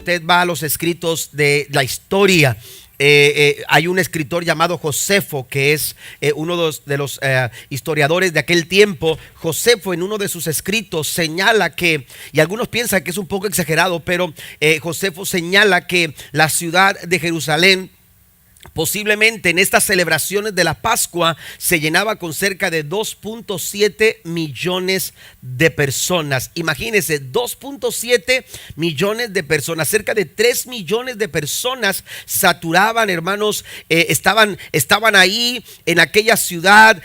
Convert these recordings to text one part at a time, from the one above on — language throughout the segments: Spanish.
usted va a los escritos de la historia, hay un escritor llamado Josefo, que es uno de los historiadores de aquel tiempo. Josefo, en uno de sus escritos, señala que, y algunos piensan que es un poco exagerado, pero Josefo señala que la ciudad de Jerusalén, posiblemente en estas celebraciones de la Pascua, se llenaba con cerca de 2.7 millones de personas. Imagínense, 2.7 millones de personas, cerca de 3 millones de personas saturaban, hermanos, estaban ahí en aquella ciudad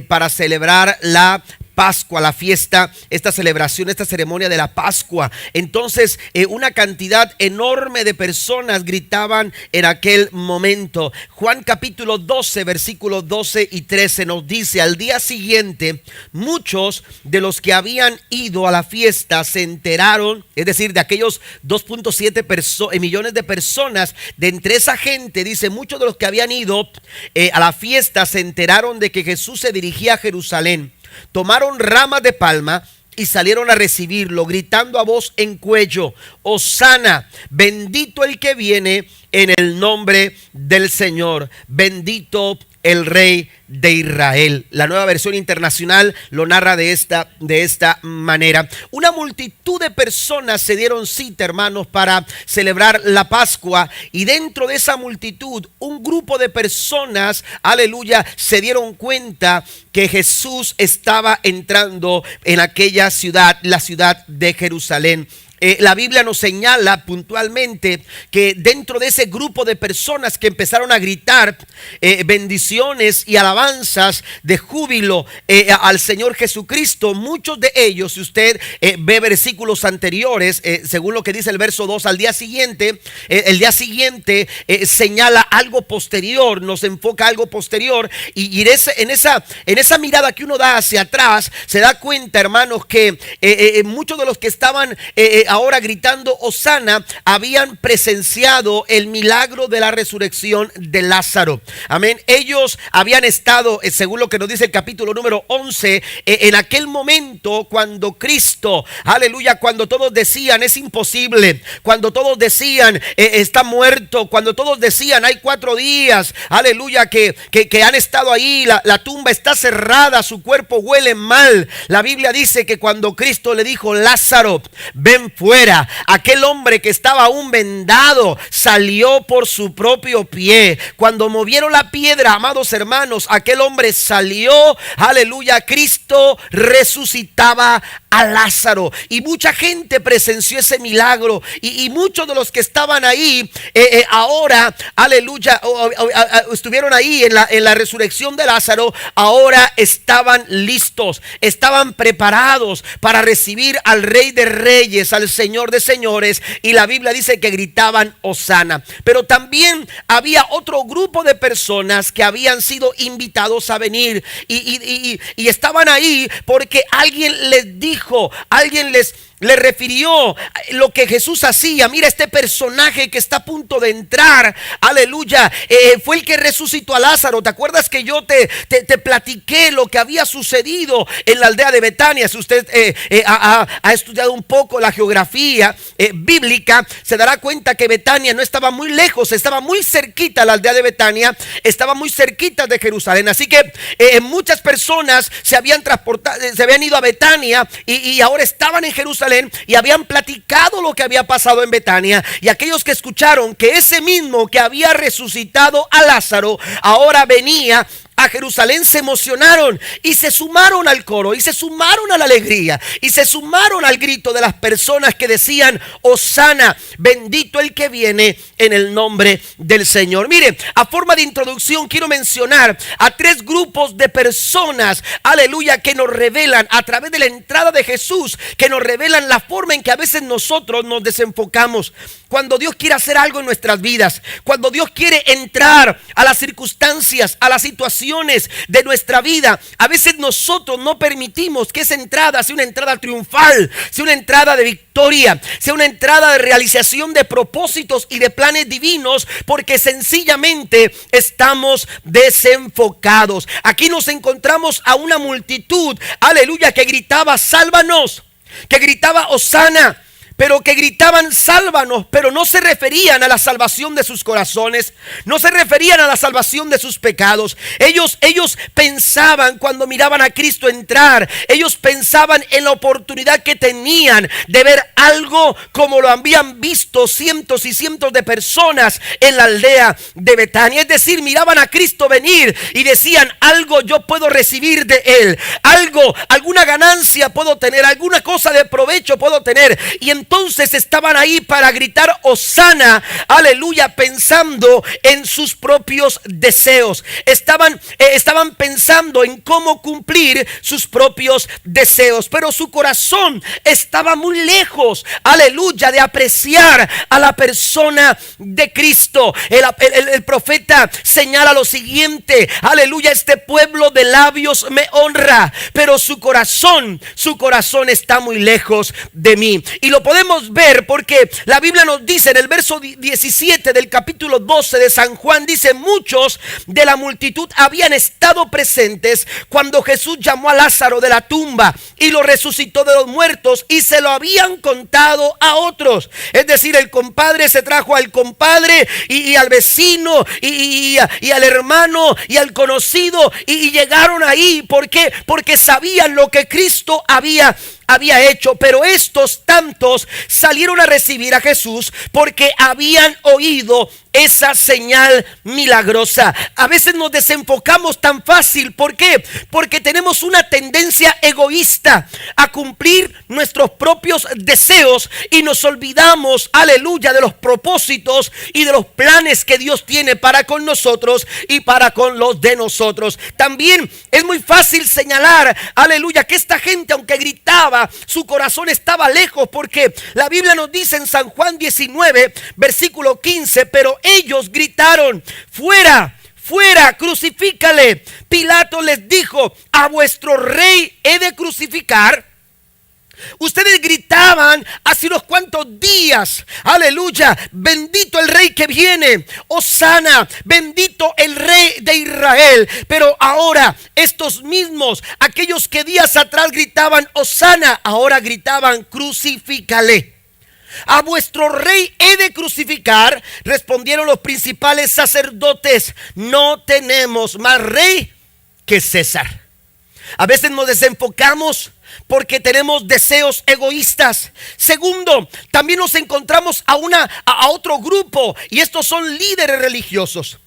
para celebrar la Pascua, la fiesta, esta celebración, esta ceremonia de la Pascua. Entonces, una cantidad enorme de personas gritaban en aquel momento. Juan capítulo 12, versículos 12 y 13 nos dice: al día siguiente, muchos de los que habían ido a la fiesta se enteraron, es decir, de aquellos 2.7 millones de personas, de entre esa gente, dice, muchos de los que habían ido a la fiesta se enteraron de que Jesús se dirigía a Jerusalén. Tomaron ramas de palma y salieron a recibirlo, gritando a voz en cuello: Hosana, bendito el que viene en el nombre del Señor, bendito el Rey de Israel. La Nueva Versión Internacional lo narra de esta manera. Una multitud de personas se dieron cita, hermanos, para celebrar la Pascua, y dentro de esa multitud, un grupo de personas, aleluya, se dieron cuenta que Jesús estaba entrando en aquella ciudad, la ciudad de Jerusalén. La Biblia nos señala puntualmente que dentro de ese grupo de personas que empezaron a gritar bendiciones y alabanzas de júbilo al Señor Jesucristo, muchos de ellos, si usted ve versículos anteriores, según lo que dice el verso 2, el día siguiente señala algo posterior, nos enfoca algo posterior, y en esa mirada que uno da hacia atrás, se da cuenta, hermanos, que muchos de los que estaban ahora gritando Hosana habían presenciado el milagro de la resurrección de Lázaro. Amén. Ellos habían estado, según lo que nos dice el capítulo número 11, en aquel momento cuando Cristo, aleluya, cuando todos decían es imposible, cuando todos decían está muerto, cuando todos decían hay 4 días, aleluya, que han estado ahí, la tumba está cerrada, su cuerpo huele mal. La Biblia dice que cuando Cristo le dijo: Lázaro, ven fuera, aquel hombre que estaba aún vendado salió por su propio pie. Cuando movieron la piedra, amados hermanos, aquel hombre salió, aleluya. Cristo resucitaba a Lázaro, y mucha gente presenció ese milagro, y muchos de los que estaban ahí ahora, aleluya, estuvieron ahí en la resurrección de Lázaro, ahora estaban listos, estaban preparados para recibir al Rey de Reyes, al Señor de Señores, y la Biblia dice que gritaban Hosana. Pero también había otro grupo de personas que habían sido invitados a venir, y estaban ahí porque alguien les dijo, alguien les refirió lo que Jesús hacía. Mira, este personaje que está a punto de entrar, aleluya, fue el que resucitó a Lázaro. ¿Te acuerdas que yo te platiqué lo que había sucedido en la aldea de Betania? Si usted ha estudiado un poco la geografía bíblica, se dará cuenta que Betania no estaba muy lejos, estaba muy cerquita. La aldea de Betania estaba muy cerquita de Jerusalén, así que muchas personas se habían transportado, se habían ido a Betania, y ahora estaban en Jerusalén, y habían platicado lo que había pasado en Betania. Y aquellos que escucharon que ese mismo que había resucitado a Lázaro ahora venía a Jerusalén, se emocionaron y se sumaron al coro, y se sumaron a la alegría, y se sumaron al grito de las personas que decían: Hosana, bendito el que viene en el nombre del Señor. Mire, a forma de introducción quiero mencionar a 3 grupos de personas, aleluya, que nos revelan a través de la entrada de Jesús, que nos revelan la forma en que a veces nosotros nos desenfocamos. Cuando Dios quiere hacer algo en nuestras vidas, cuando Dios quiere entrar a las circunstancias, a las situaciones de nuestra vida, a veces nosotros no permitimos que esa entrada sea una entrada triunfal, sea una entrada de victoria, sea una entrada de realización de propósitos y de planes divinos, porque sencillamente estamos desenfocados. Aquí nos encontramos a una multitud, aleluya, que gritaba: sálvanos, que gritaba Hosana, pero que gritaban sálvanos, pero no se referían a la salvación de sus corazones, no se referían a la salvación de sus pecados. Ellos pensaban, cuando miraban a Cristo entrar, ellos pensaban en la oportunidad que tenían de ver algo como lo habían visto cientos y cientos de personas en la aldea de Betania. Es decir, miraban a Cristo venir y decían: algo yo puedo recibir de él, algo, alguna ganancia puedo tener, alguna cosa de provecho puedo tener. Y entonces estaban ahí para gritar Hosana, aleluya, pensando en sus propios deseos. Estaban pensando en cómo cumplir sus propios deseos, pero su corazón estaba muy lejos, aleluya, de apreciar a la persona de Cristo. El profeta señala lo siguiente: aleluya, este pueblo de labios me honra, pero su corazón está muy lejos de mí. Y lo podemos ver porque la Biblia nos dice en el verso 17 del capítulo 12 de San Juan, dice: muchos de la multitud habían estado presentes cuando Jesús llamó a Lázaro de la tumba y lo resucitó de los muertos, y se lo habían contado a otros. Es decir, el compadre se trajo al compadre y al vecino y al hermano y al conocido, y llegaron ahí. ¿Por qué? Porque sabían lo que Cristo había hecho. Pero estos tantos salieron a recibir a Jesús porque habían oído esa señal milagrosa. A veces nos desenfocamos tan fácil. ¿Por qué? Porque tenemos una tendencia egoísta a cumplir nuestros propios deseos y nos olvidamos, aleluya, de los propósitos y de los planes que Dios tiene para con nosotros y para con los de nosotros. También es muy fácil señalar, aleluya, que esta gente, aunque gritaba, su corazón estaba lejos, porque la Biblia nos dice en San Juan 19, versículo 15: pero ellos gritaron: fuera, fuera, crucifícale. Pilato les dijo: ¿a vuestro rey he de crucificar? Ustedes gritaban hace unos cuantos días, aleluya, bendito el rey que viene, Hosana, bendito el rey de Israel. Pero ahora estos mismos, aquellos que días atrás gritaban Hosana, ahora gritaban: crucifícale. ¿A vuestro rey he de crucificar? Respondieron los principales sacerdotes: no tenemos más rey que César. A veces nos desenfocamos porque tenemos deseos egoístas. Segundo, también nos encontramos a otro grupo, y estos son líderes religiosos.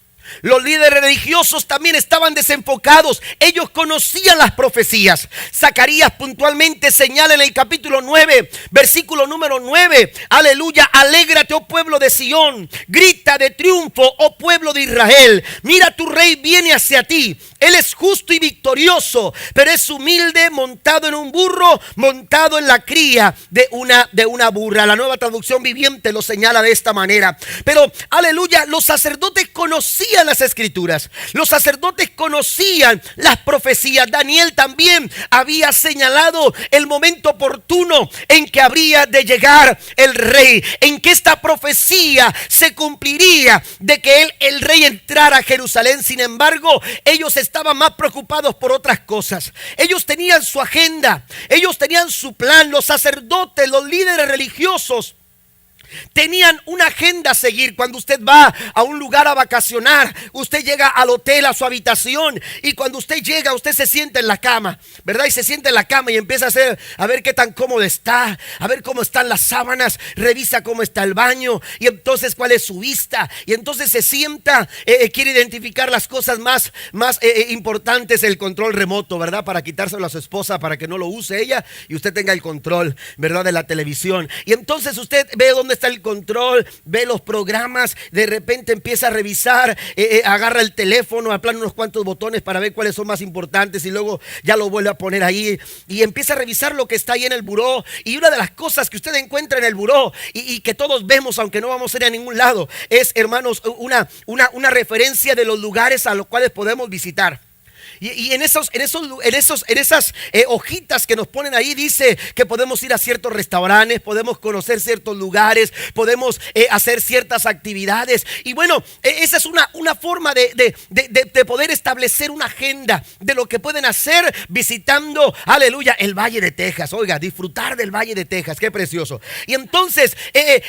Los líderes religiosos también estaban desenfocados. Ellos conocían las profecías. Zacarías puntualmente señala en el capítulo 9, versículo número 9: aleluya, alégrate, oh pueblo de Sión, grita de triunfo, oh pueblo de Israel. Mira, tu rey viene hacia ti. Él es justo y victorioso, pero es humilde, montado en un burro, montado en la cría de una burra. La Nueva Traducción Viviente lo señala de esta manera. Pero aleluya, los sacerdotes conocían las escrituras, los sacerdotes conocían las profecías. Daniel también había señalado el momento oportuno en que habría de llegar el rey, en que esta profecía se cumpliría de que el rey entrara a Jerusalén. Sin embargo, ellos estaban más preocupados por otras cosas. Ellos tenían su agenda, ellos tenían su plan. Los sacerdotes, los líderes religiosos, tenían una agenda a seguir. Cuando usted va a un lugar a vacacionar, usted llega al hotel, a su habitación, y cuando usted llega, usted se sienta en la cama, ¿verdad? Y se sienta en la cama y empieza a ver qué tan cómodo está, a ver cómo están las sábanas, revisa cómo está el baño, y entonces cuál es su vista, y entonces se sienta, quiere identificar las cosas más importantes, el control remoto, ¿verdad? Para quitárselo a su esposa, para que no lo use ella y usted tenga el control, ¿verdad? De la televisión. Y entonces usted ve dónde está el control, ve los programas, de repente empieza a revisar, agarra el teléfono, aplana unos cuantos botones para ver cuáles son más importantes, y luego ya lo vuelve a poner ahí y empieza a revisar lo que está ahí en el buró. Y una de las cosas que usted encuentra en el buró y que todos vemos, aunque no vamos a ir a ningún lado, es, hermanos, una referencia de los lugares a los cuales podemos visitar. Y en esas hojitas que nos ponen ahí dice que podemos ir a ciertos restaurantes, podemos conocer ciertos lugares, podemos hacer ciertas actividades. Y bueno, esa es una forma de poder establecer una agenda de lo que pueden hacer visitando, aleluya, el Valle de Texas. Oiga, disfrutar del Valle de Texas, qué precioso. Y entonces,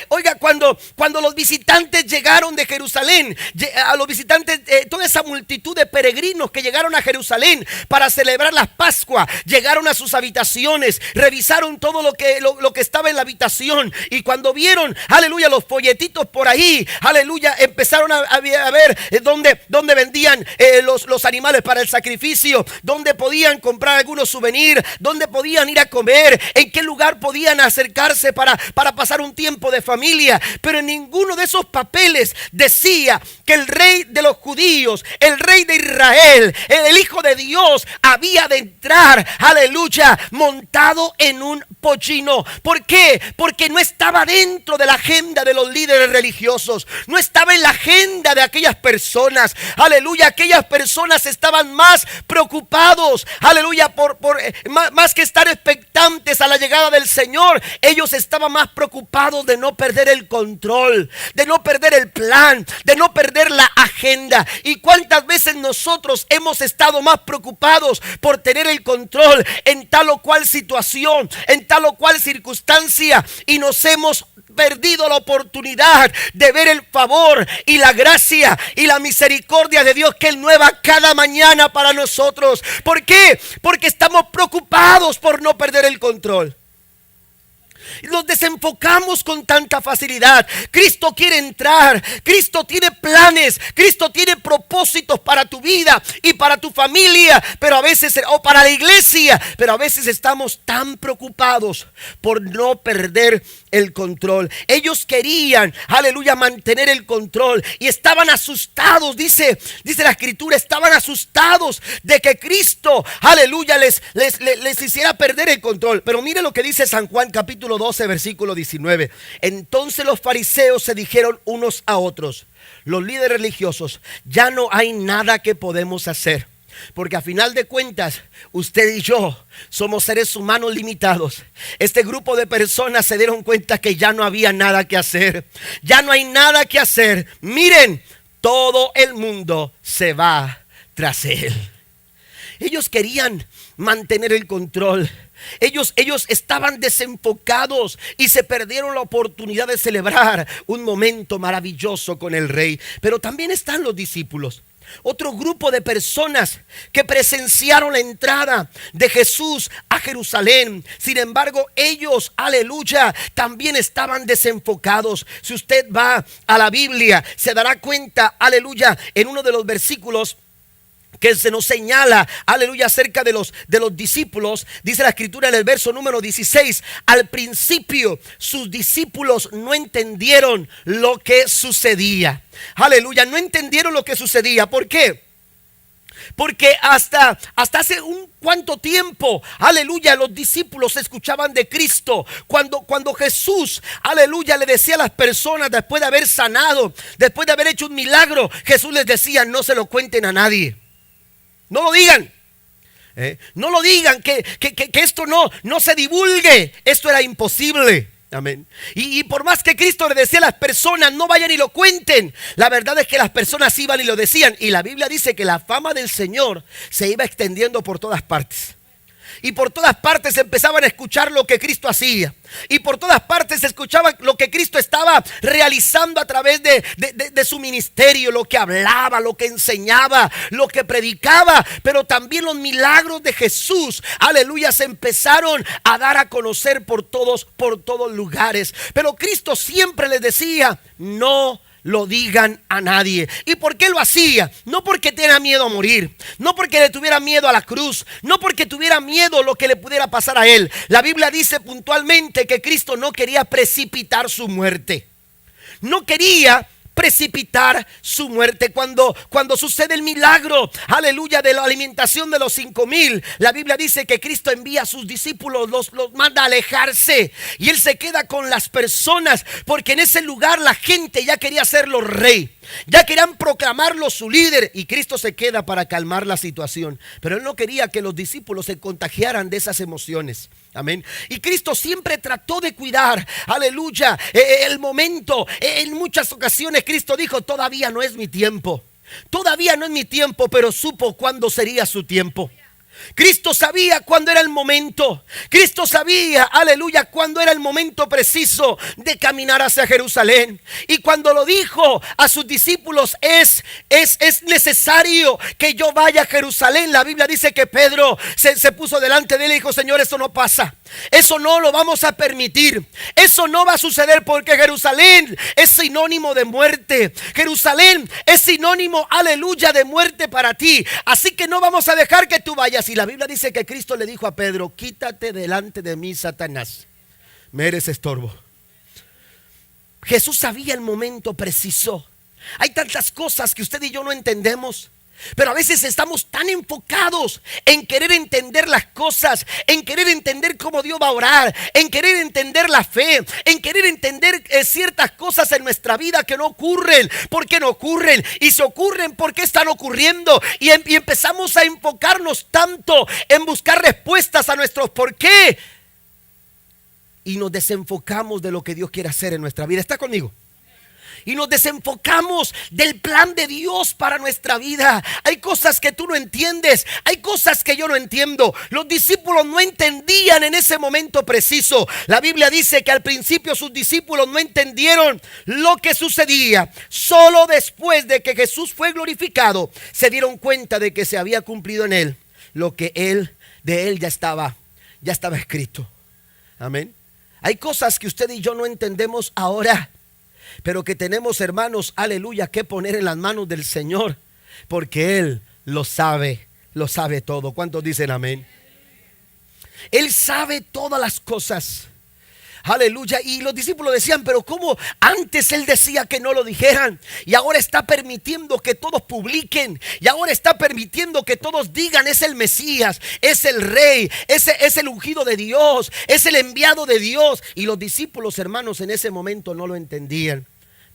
oiga, cuando los visitantes llegaron de Jerusalén, a los visitantes, toda esa multitud de peregrinos que llegaron a Jerusalén para celebrar la Pascua, llegaron a sus habitaciones, revisaron todo lo que estaba en la habitación, y cuando vieron, aleluya, los folletitos por ahí, aleluya, empezaron a ver dónde vendían los animales para el sacrificio, dónde podían comprar algunos souvenirs, dónde podían ir a comer, en qué lugar podían acercarse para pasar un tiempo de familia. Pero en ninguno de esos papeles decía que el rey de los judíos, el rey de Israel, el Hijo de Dios, había de entrar, aleluya, montado en un pollino. ¿Por qué? Porque no estaba dentro de la agenda de los líderes religiosos, no estaba en la agenda de aquellas personas, aleluya. Aquellas personas estaban más preocupados, aleluya, más que estar expectantes a la llegada del Señor. Ellos estaban más preocupados de no perder el control, de no perder el plan, de no perder la agenda. ¿Y cuántas veces nosotros hemos estado más preocupados por tener el control en tal o cual situación, en tal o cual circunstancia, y nos hemos perdido la oportunidad de ver el favor y la gracia y la misericordia de Dios que Él nueva cada mañana para nosotros? ¿Por qué? Porque estamos preocupados por no perder el control. Nos desenfocamos con tanta facilidad. Cristo quiere entrar, Cristo tiene planes, Cristo tiene propósitos para tu vida y para tu familia, pero a veces, o para la iglesia, pero a veces estamos tan preocupados por no perder el control. Ellos querían, aleluya, mantener el control, y estaban asustados, dice la escritura, estaban asustados de que Cristo, aleluya, les hiciera perder el control. Pero mire lo que dice San Juan capítulo 12, versículo 19. Entonces los fariseos se dijeron unos a otros, los líderes religiosos, ya no hay nada que podemos hacer, porque a final de cuentas usted y yo somos seres humanos limitados. Este grupo de personas se dieron cuenta que ya no había nada que hacer, ya no hay nada que hacer. Miren, todo el mundo se va tras él. Ellos querían mantener el control. Ellos estaban desenfocados y se perdieron la oportunidad de celebrar un momento maravilloso con el rey. Pero también están los discípulos, otro grupo de personas que presenciaron la entrada de Jesús a Jerusalén. Sin embargo, ellos, aleluya, también estaban desenfocados. Si usted va a la Biblia, se dará cuenta, aleluya, en uno de los versículos que se nos señala, aleluya, acerca de los discípulos. Dice la escritura en el verso número 16: al principio sus discípulos no entendieron lo que sucedía. Aleluya, no entendieron lo que sucedía. ¿Por qué? Porque hasta hace un cuánto tiempo, aleluya, los discípulos escuchaban de Cristo. Cuando Jesús, aleluya, le decía a las personas, después de haber sanado, después de haber hecho un milagro, Jesús les decía: no se lo cuenten a nadie. No lo digan. No lo digan, que esto no se divulgue. Esto era imposible. Amén. Y por más que Cristo le decía a las personas: no vayan y lo cuenten, la verdad es que las personas iban y lo decían. Y la Biblia dice que la fama del Señor se iba extendiendo por todas partes. Y por todas partes empezaban a escuchar lo que Cristo hacía. Y por todas partes se escuchaba lo que Cristo estaba realizando a través de su ministerio, lo que hablaba, lo que enseñaba, lo que predicaba. Pero también los milagros de Jesús, aleluya, se empezaron a dar a conocer por todos lugares. Pero Cristo siempre les decía: no lo digan a nadie. ¿Y por qué lo hacía? No porque tenía miedo a morir, no porque le tuviera miedo a la cruz, no porque tuviera miedo lo que le pudiera pasar a él. La Biblia dice puntualmente que Cristo no quería precipitar su muerte. No quería precipitar su muerte. Cuando sucede el milagro, aleluya, de la alimentación de los 5,000, la Biblia dice que Cristo envía a sus discípulos, los manda a alejarse, y Él se queda con las personas, porque en ese lugar la gente ya quería hacerlo rey. Ya querían proclamarlo su líder y Cristo se queda para calmar la situación. Pero Él no quería que los discípulos se contagiaran de esas emociones. Amén. Y Cristo siempre trató de cuidar, aleluya, el momento. En muchas ocasiones Cristo dijo: todavía no es mi tiempo. Todavía no es mi tiempo, pero supo cuándo sería su tiempo. Cristo sabía cuándo era el momento. Cristo sabía, aleluya, cuándo era el momento preciso de caminar hacia Jerusalén. Y cuando lo dijo a sus discípulos: es necesario que yo vaya a Jerusalén. La Biblia dice que Pedro se puso delante de él y dijo: Señor, eso no pasa. Eso no lo vamos a permitir. Eso no va a suceder, porque Jerusalén es sinónimo de muerte. Jerusalén es sinónimo, aleluya, de muerte para ti. Así que no vamos a dejar que tú vayas. Y la Biblia dice que Cristo le dijo a Pedro: quítate delante de mí, Satanás, me eres estorbo. Jesús sabía el momento preciso. Hay tantas cosas que usted y yo no entendemos, pero a veces estamos tan enfocados en querer entender las cosas, en querer entender cómo Dios va a orar, en querer entender la fe, en querer entender ciertas cosas en nuestra vida que no ocurren. ¿Por qué no ocurren? Y si ocurren, ¿por qué están ocurriendo? Y empezamos a enfocarnos tanto en buscar respuestas a nuestros por qué, y nos desenfocamos de lo que Dios quiere hacer en nuestra vida. ¿Está conmigo? Y nos desenfocamos del plan de Dios para nuestra vida. Hay cosas que tú no entiendes, hay cosas que yo no entiendo. Los discípulos no entendían en ese momento preciso. La Biblia dice que al principio sus discípulos no entendieron lo que sucedía. Solo después de que Jesús fue glorificado, se dieron cuenta de que se había cumplido en él lo que de él ya estaba escrito. Amén. Hay cosas que usted y yo no entendemos ahora, pero que tenemos, hermanos, aleluya, que poner en las manos del Señor, porque Él lo sabe todo. ¿Cuántos dicen amén? Él sabe todas las cosas. Aleluya. Y los discípulos decían: pero ¿cómo antes Él decía que no lo dijeran? Y ahora está permitiendo que todos publiquen. Y ahora está permitiendo que todos digan: es el Mesías, es el Rey, es el ungido de Dios, es el enviado de Dios. Y los discípulos, hermanos, en ese momento no lo entendían,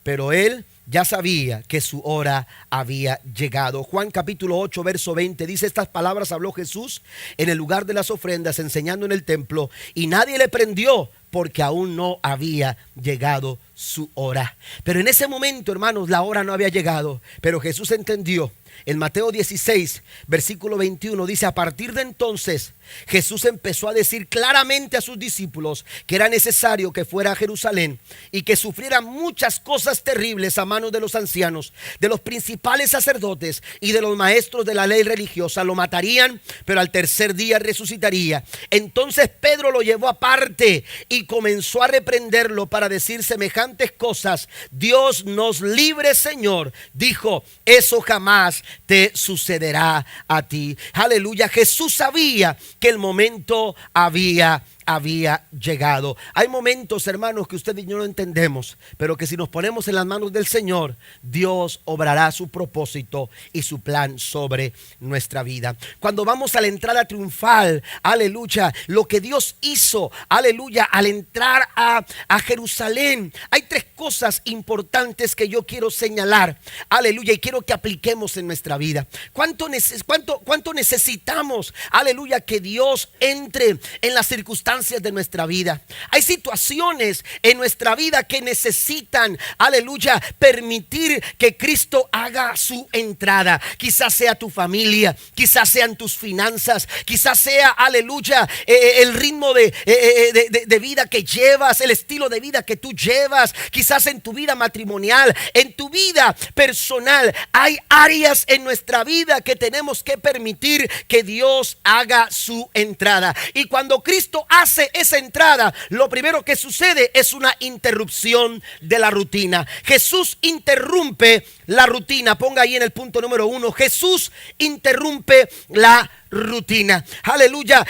pero Él ya sabía que su hora había llegado. Juan capítulo 8 verso 20 dice: estas palabras habló Jesús en el lugar de las ofrendas, enseñando en el templo, y nadie le prendió, porque aún no había llegado su hora. Pero en ese momento, hermanos, la hora no había llegado, pero Jesús entendió. En Mateo 16 versículo 21 dice: a partir de entonces Jesús empezó a decir claramente a sus discípulos que era necesario que fuera a Jerusalén y que sufriera muchas cosas terribles a manos de los ancianos, de los principales sacerdotes y de los maestros de la ley religiosa. Lo matarían, pero al tercer día resucitaría. Entonces Pedro lo llevó aparte y comenzó a reprenderlo para decir semejantes cosas. Dios nos libre, Señor, dijo, eso jamás te sucederá a ti. Aleluya. Jesús sabía que el momento había llegado. Hay momentos, hermanos, que usted y yo no entendemos, pero que si nos ponemos en las manos del Señor, Dios obrará su propósito y su plan sobre nuestra vida. Cuando vamos a la entrada triunfal, aleluya, lo que Dios hizo, aleluya, al entrar a Jerusalén, hay tres cosas importantes que yo quiero señalar, aleluya, y quiero que apliquemos en nuestra vida. ¿Cuánto necesitamos, aleluya, que Dios entre en las circunstancias de nuestra vida? Hay situaciones en nuestra vida que necesitan, aleluya, permitir que Cristo haga su entrada. Quizás sea tu familia, quizás sean tus finanzas, quizás sea, aleluya, el ritmo de vida que llevas, el estilo de vida que tú llevas, quizás en tu vida matrimonial, en tu vida personal. Hay áreas en nuestra vida que tenemos que permitir que Dios haga su entrada. Y cuando Cristo hace esa entrada, lo primero que sucede es una interrupción de la rutina. Jesús interrumpe la rutina. Ponga ahí en el punto número 1: Jesús interrumpe la rutina. Aleluya.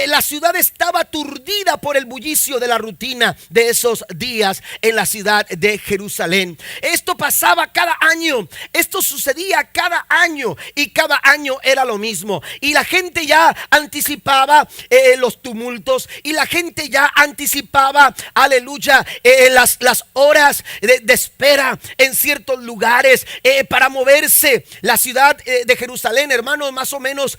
La ciudad estaba aturdida por el bullicio de la rutina de esos días en la ciudad de Jerusalén. Esto pasaba cada año. Esto sucedía cada año y cada año era lo mismo. Y la gente ya anticipaba los tumultos y la gente ya anticipaba, aleluya, las horas de espera en ciertos lugares para moverse. La ciudad de Jerusalén, hermanos, más o menos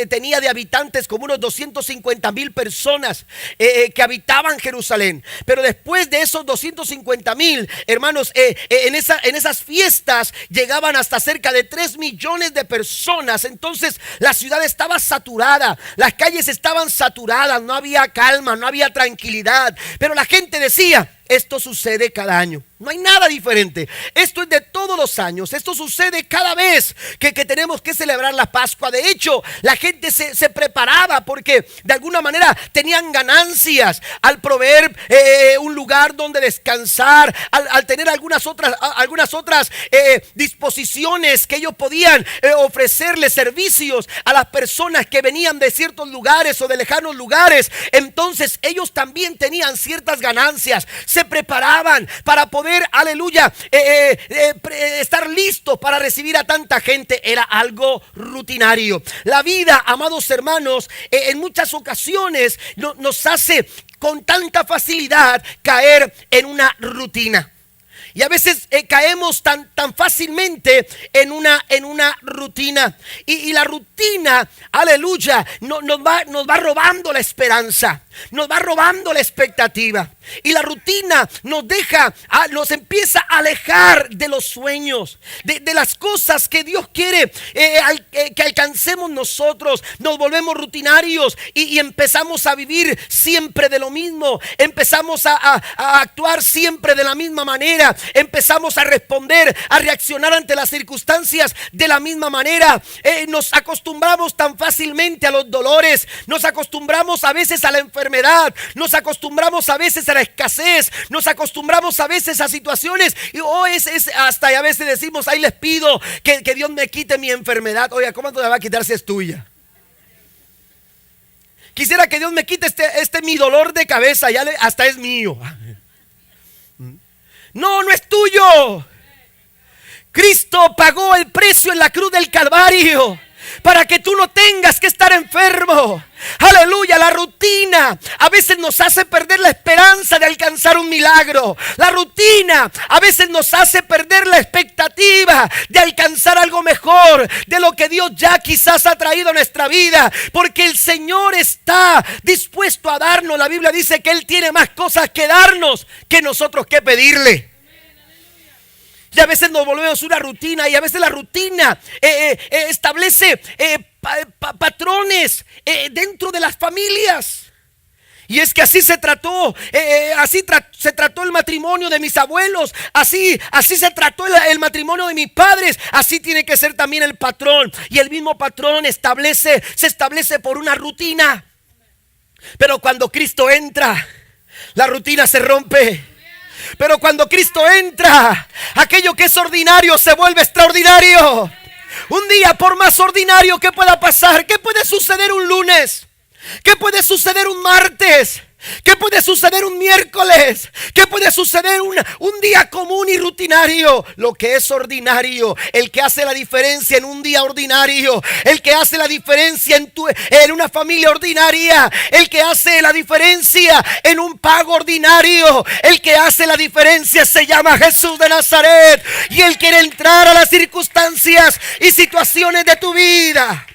tenía de habitantes como unos 250,000 personas que habitaban Jerusalén. Pero después de esos 250,000, hermanos, en esas fiestas llegaban hasta cerca de 3 millones de personas. Entonces la ciudad estaba saturada, las calles estaban saturadas, no había calma, no había tranquilidad. Pero la gente decía: esto sucede cada año, no hay nada diferente. Esto es de todos los años. Esto sucede cada vez que tenemos que celebrar la Pascua. De hecho, la gente se preparaba porque de alguna manera tenían ganancias al proveer un lugar donde descansar, al tener algunas otras disposiciones que ellos podían ofrecerle servicios a las personas que venían de ciertos lugares o de lejanos lugares. Entonces ellos también tenían ciertas ganancias. Se preparaban para poder, aleluya, estar listos para recibir a tanta gente. Era algo rutinario. La vida, amados hermanos, en muchas ocasiones nos hace con tanta facilidad caer en una rutina. Y a veces caemos tan fácilmente en una rutina. Y la rutina, aleluya, nos va robando la esperanza, nos va robando la expectativa. Y la rutina nos empieza a alejar de los sueños, de las cosas que Dios quiere que alcancemos nosotros. Nos volvemos rutinarios y empezamos a vivir siempre de lo mismo. Empezamos a actuar siempre de la misma manera. Empezamos a responder, a reaccionar ante las circunstancias de la misma manera. Nos acostumbramos tan fácilmente a los dolores. Nos acostumbramos a veces a la enfermedad. Nos acostumbramos a veces a la escasez. Nos acostumbramos a veces a situaciones y hasta a veces decimos: ay, les pido que Dios me quite mi enfermedad. Oiga, ¿cómo te la va a quitar si es tuya? Quisiera que Dios me quite mi dolor de cabeza, hasta es mío. No es tuyo. Cristo pagó el precio en la cruz del Calvario para que tú no tengas que estar enfermo. Aleluya. La rutina a veces nos hace perder la esperanza de alcanzar un milagro. La rutina a veces nos hace perder la expectativa de alcanzar algo mejor de lo que Dios ya quizás ha traído a nuestra vida, porque el Señor está dispuesto a darnos. La Biblia dice que Él tiene más cosas que darnos que nosotros que pedirle. Y a veces nos volvemos una rutina, y a veces la rutina establece patrones dentro de las familias. Y es que así se trató, se trató el matrimonio de mis abuelos, así se trató el matrimonio de mis padres. Así tiene que ser también el patrón. Y el mismo patrón se establece por una rutina. Pero cuando Cristo entra, la rutina se rompe. Pero cuando Cristo entra, aquello que es ordinario se vuelve extraordinario. Un día, por más ordinario que pueda pasar, ¿qué puede suceder un lunes? ¿Qué puede suceder un martes? ¿Qué puede suceder un miércoles? ¿Qué puede suceder un día común y rutinario? Lo que es ordinario, el que hace la diferencia en un día ordinario, el que hace la diferencia en una familia ordinaria, el que hace la diferencia en un pago ordinario, el que hace la diferencia se llama Jesús de Nazaret. Y Él quiere entrar a las circunstancias y situaciones de tu vida.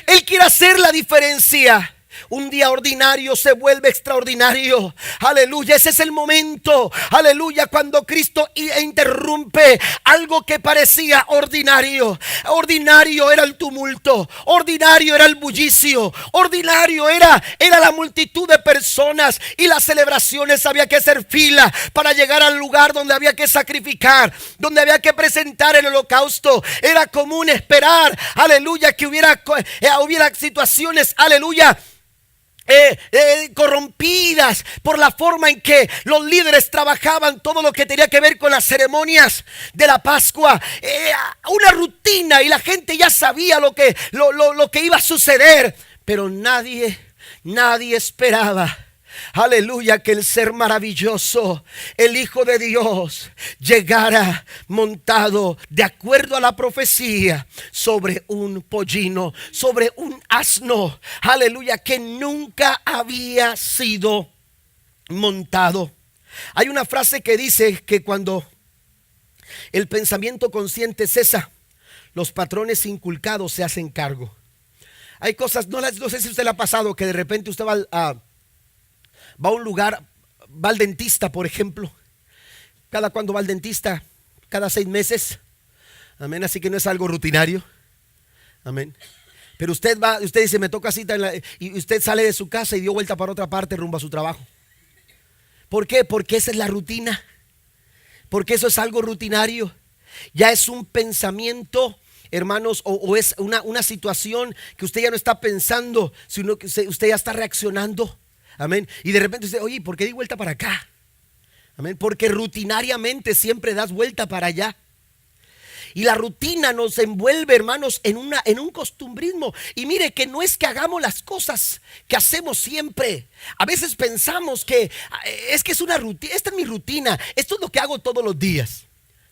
Él quiere hacer la diferencia. Un día ordinario se vuelve extraordinario. Aleluya, ese es el momento. Aleluya, cuando Cristo interrumpe algo que parecía ordinario. Ordinario era el tumulto, ordinario era el bullicio, ordinario era la multitud de personas. Y las celebraciones había que hacer fila para llegar al lugar donde había que sacrificar, donde había que presentar el holocausto. Era común esperar, aleluya, que hubiera situaciones, aleluya, corrompidas por la forma en que los líderes trabajaban todo lo que tenía que ver con las ceremonias de la Pascua. Una rutina, y la gente ya sabía lo que iba a suceder, pero nadie esperaba, aleluya, que el ser maravilloso, el Hijo de Dios, llegara montado de acuerdo a la profecía sobre un pollino, sobre un asno, aleluya, que nunca había sido montado. Hay una frase que dice que cuando el pensamiento consciente cesa, los patrones inculcados se hacen cargo. Hay cosas, no sé si usted le ha pasado, que de repente usted va a un lugar, va al dentista, por ejemplo. ¿Cada cuándo va al dentista? Cada 6 meses. Amén, así que no es algo rutinario. Amén. Pero usted dice, me toca cita y usted sale de su casa y dio vuelta para otra parte rumbo a su trabajo. ¿Por qué? Porque esa es la rutina. Porque eso es algo rutinario. Ya es un pensamiento, hermanos, o es una situación que usted ya no está pensando, sino que usted ya está reaccionando. Amén. Y de repente usted, oye, ¿por qué di vuelta para acá? Amén. Porque rutinariamente siempre das vuelta para allá. Y la rutina nos envuelve, hermanos, en un costumbrismo. Y mire que no es que hagamos las cosas que hacemos siempre. A veces pensamos que es una rutina, esta es mi rutina, esto es lo que hago todos los días.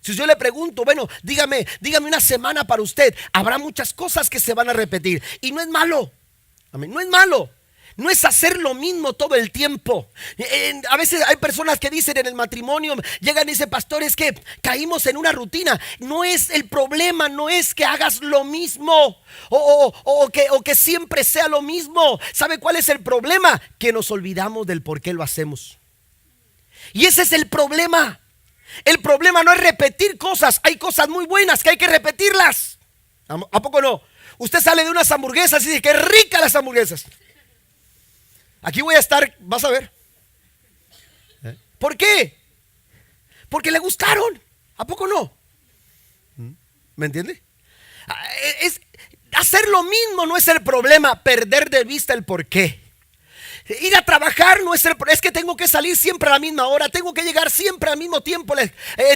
Si yo le pregunto, bueno, dígame una semana para usted, habrá muchas cosas que se van a repetir. Y no es malo. Amén. No es malo. No es hacer lo mismo todo el tiempo. A veces hay personas que dicen en el matrimonio, llegan y dicen, pastor, es que caímos en una rutina. No es el problema, no es que hagas lo mismo o que siempre sea lo mismo. ¿Sabe cuál es el problema? Que nos olvidamos del por qué lo hacemos. Y ese es el problema. El problema no es repetir cosas. Hay cosas muy buenas que hay que repetirlas. ¿A poco no? Usted sale de unas hamburguesas y dice, qué ricas las hamburguesas. Aquí voy a estar, vas a ver. ¿Por qué? Porque le gustaron. ¿A poco no? ¿Me entiende? Hacer lo mismo no es el problema, perder de vista el por qué. Ir a trabajar no es que tengo que salir siempre a la misma hora, tengo que llegar siempre al mismo tiempo,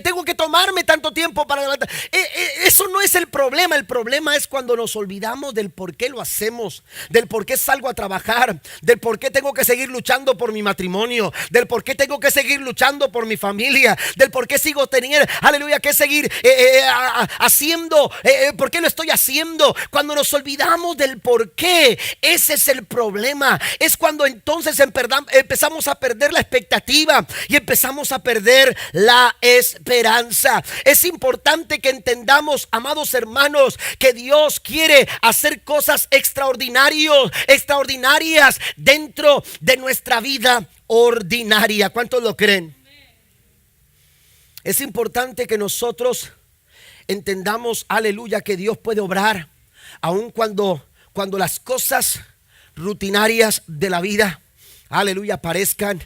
tengo que tomarme tanto tiempo para levantar. Eso no es el problema es cuando nos olvidamos del por qué lo hacemos, del por qué salgo a trabajar, del por qué tengo que seguir luchando por mi matrimonio, del por qué tengo que seguir luchando por mi familia, del por qué sigo teniendo, aleluya, que seguir haciendo, por qué lo estoy haciendo. Cuando nos olvidamos del por qué, ese es el problema. Es cuando entonces empezamos a perder la expectativa y empezamos a perder la esperanza. Es importante que entendamos, amados hermanos, que Dios quiere hacer cosas extraordinarias dentro de nuestra vida ordinaria. ¿Cuántos lo creen? Es importante que nosotros entendamos, aleluya, que Dios puede obrar aun cuando las cosas rutinarias de la vida, aleluya, parezcan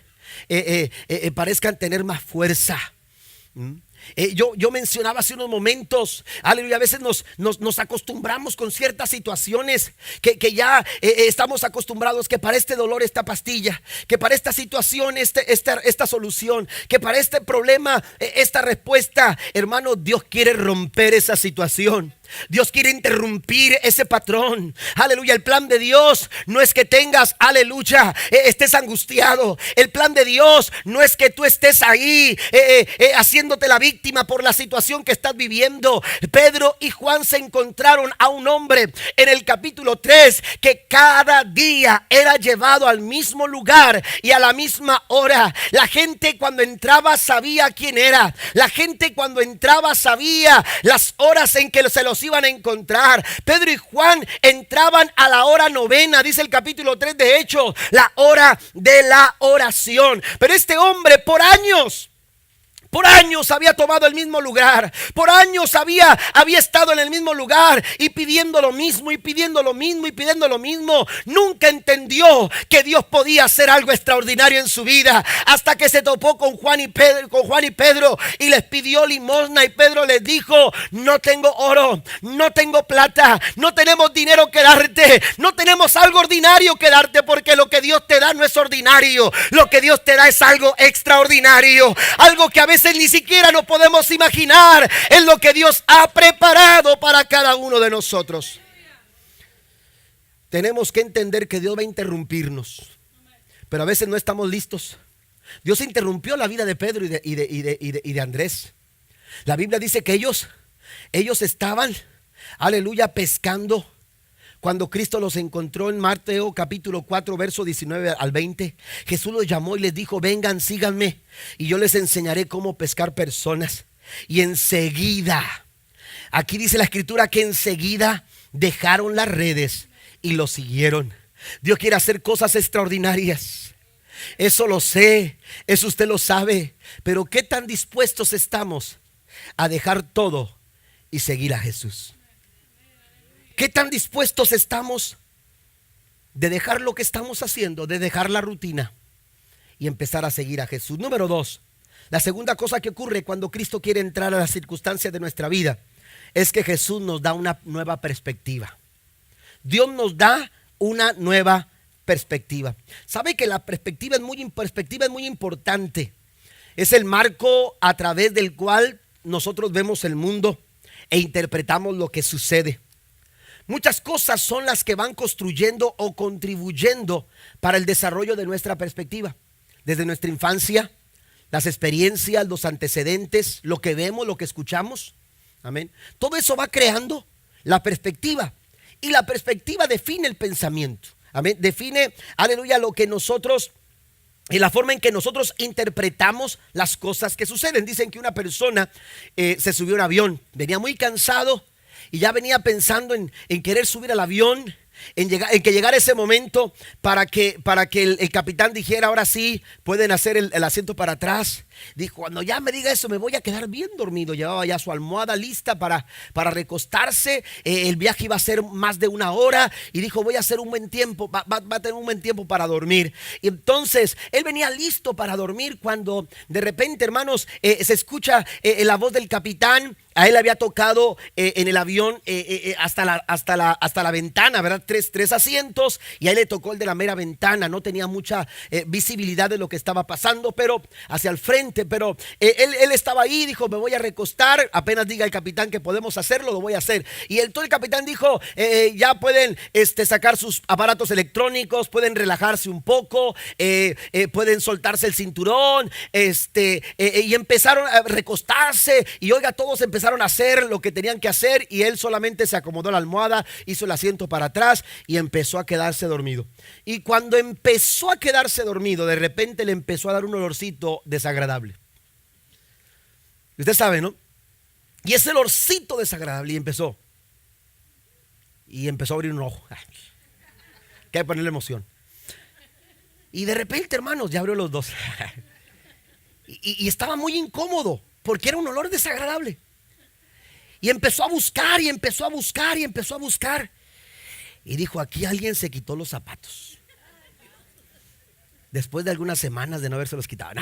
tener más fuerza. Yo mencionaba hace unos momentos, aleluya, a veces nos acostumbramos con ciertas situaciones que ya estamos acostumbrados, que para este dolor esta pastilla, que para esta situación esta solución, que para este problema esta respuesta. Hermano, Dios quiere romper esa situación. Dios quiere interrumpir ese patrón. Aleluya, el plan de Dios no es que tengas, aleluya, estés angustiado. El plan de Dios no es que tú estés ahí haciéndote la víctima por la situación que estás viviendo. Pedro y Juan se encontraron a un hombre en el capítulo 3 que cada día era llevado al mismo lugar y a la misma hora. La gente cuando entraba sabía quién era. La gente cuando entraba sabía las horas en que se los iban a encontrar. Pedro y Juan entraban a la hora 9, dice el capítulo 3 de Hechos, la hora de la oración. Pero este hombre por años Por años había tomado el mismo lugar. Por años había estado en el mismo lugar y pidiendo lo mismo y pidiendo lo mismo y pidiendo lo mismo. Nunca entendió que Dios podía hacer algo extraordinario en su vida, hasta que se topó con Juan y Pedro y les pidió limosna, y Pedro les dijo: no tengo oro, no tengo plata, no tenemos dinero que darte, no tenemos algo ordinario que darte, porque lo que Dios te da no es ordinario. Lo que Dios te da es algo extraordinario, algo que a veces ni siquiera nos podemos imaginar. Es lo que Dios ha preparado para cada uno de nosotros. Tenemos que entender que Dios va a interrumpirnos, pero a veces no estamos listos. Dios interrumpió la vida de Pedro y de Andrés. La Biblia dice que ellos estaban, aleluya, pescando cuando Cristo los encontró en Mateo capítulo 4, verso 19 al 20. Jesús los llamó y les dijo: vengan, síganme, y yo les enseñaré cómo pescar personas. Y enseguida, aquí dice la escritura que enseguida dejaron las redes y lo siguieron. Dios quiere hacer cosas extraordinarias. Eso lo sé, eso usted lo sabe. Pero ¿qué tan dispuestos estamos a dejar todo y seguir a Jesús? ¿Qué tan dispuestos estamos de dejar lo que estamos haciendo, de dejar la rutina y empezar a seguir a Jesús? Número 2, la segunda cosa que ocurre cuando Cristo quiere entrar a las circunstancias de nuestra vida es que Jesús nos da una nueva perspectiva. Dios nos da una nueva perspectiva. ¿Sabe que la perspectiva es muy importante? Es el marco a través del cual nosotros vemos el mundo e interpretamos lo que sucede. Muchas cosas son las que van construyendo o contribuyendo para el desarrollo de nuestra perspectiva. Desde nuestra infancia, las experiencias, los antecedentes, lo que vemos, lo que escuchamos. Amén. Todo eso va creando la perspectiva. Y la perspectiva define el pensamiento. Amén. Define, aleluya, lo que nosotros, y la forma en que nosotros interpretamos las cosas que suceden. Dicen que una persona se subió a un avión, venía muy cansado y ya venía pensando en querer subir al avión, en que llegara ese momento para que el capitán dijera: ahora sí, pueden hacer el asiento para atrás. Dijo: cuando ya me diga eso, me voy a quedar bien dormido. Llevaba ya su almohada lista para recostarse. El viaje iba a ser más de 1 hora y dijo: voy a hacer un buen tiempo, va a tener un buen tiempo para dormir. Y entonces él venía listo para dormir cuando de repente, hermanos, se escucha la voz del capitán. A él había tocado en el avión hasta la ventana, ¿verdad? Tres asientos, y a él le tocó el de la mera ventana. No tenía mucha visibilidad de lo que estaba pasando, pero hacia el frente. Pero él estaba ahí, dijo: me voy a recostar, apenas diga el capitán que podemos hacerlo, lo voy a hacer. Y entonces el capitán dijo: ya pueden sacar sus aparatos electrónicos, pueden relajarse un poco, pueden soltarse el cinturón, y empezaron a recostarse. Y oiga, todos empezaron a hacer lo que tenían que hacer, y él solamente se acomodó la almohada, hizo el asiento para atrás y empezó a quedarse dormido. Y cuando empezó a quedarse dormido, de repente le empezó a dar un olorcito desagradable. Usted sabe, ¿no? Y ese olorcito desagradable, y empezó a abrir un ojo. Que hay que ponerle emoción. Y de repente, hermanos, ya abrió los dos. Y estaba muy incómodo porque era un olor desagradable. Y empezó a buscar y empezó a buscar y empezó a buscar. Y dijo: aquí alguien se quitó los zapatos. Después de algunas semanas de no haberse los quitado.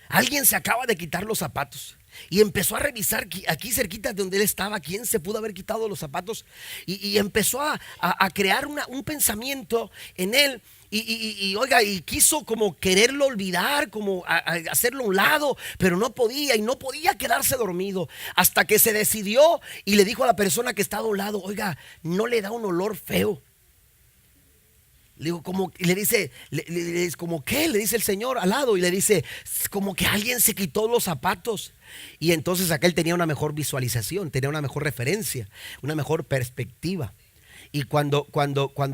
Alguien se acaba de quitar los zapatos. Y empezó a revisar aquí cerquita de donde él estaba, quién se pudo haber quitado los zapatos. Y empezó a crear un pensamiento en él. Y oiga, y quiso como quererlo olvidar, como hacerlo a un lado, pero no podía, y no podía quedarse dormido, hasta que se decidió y le dijo a la persona que estaba a un lado: oiga, ¿no le da un olor feo? Le digo, como, y le dice, ¿como qué? Le dice el señor al lado, y le dice: como que alguien se quitó los zapatos. Y entonces aquel tenía una mejor visualización, tenía una mejor referencia, una mejor perspectiva. Y cuando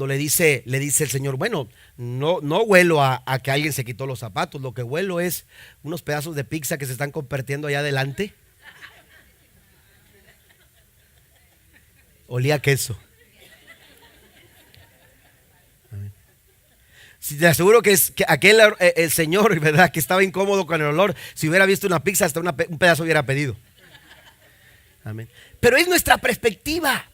le dice el señor: bueno, no huelo a que alguien se quitó los zapatos, lo que huelo es unos pedazos de pizza que se están compartiendo allá adelante. Olía a queso. Si te aseguro que aquel el señor, ¿verdad?, que estaba incómodo con el olor, si hubiera visto una pizza, hasta un pedazo hubiera pedido. Amén. Pero es nuestra perspectiva.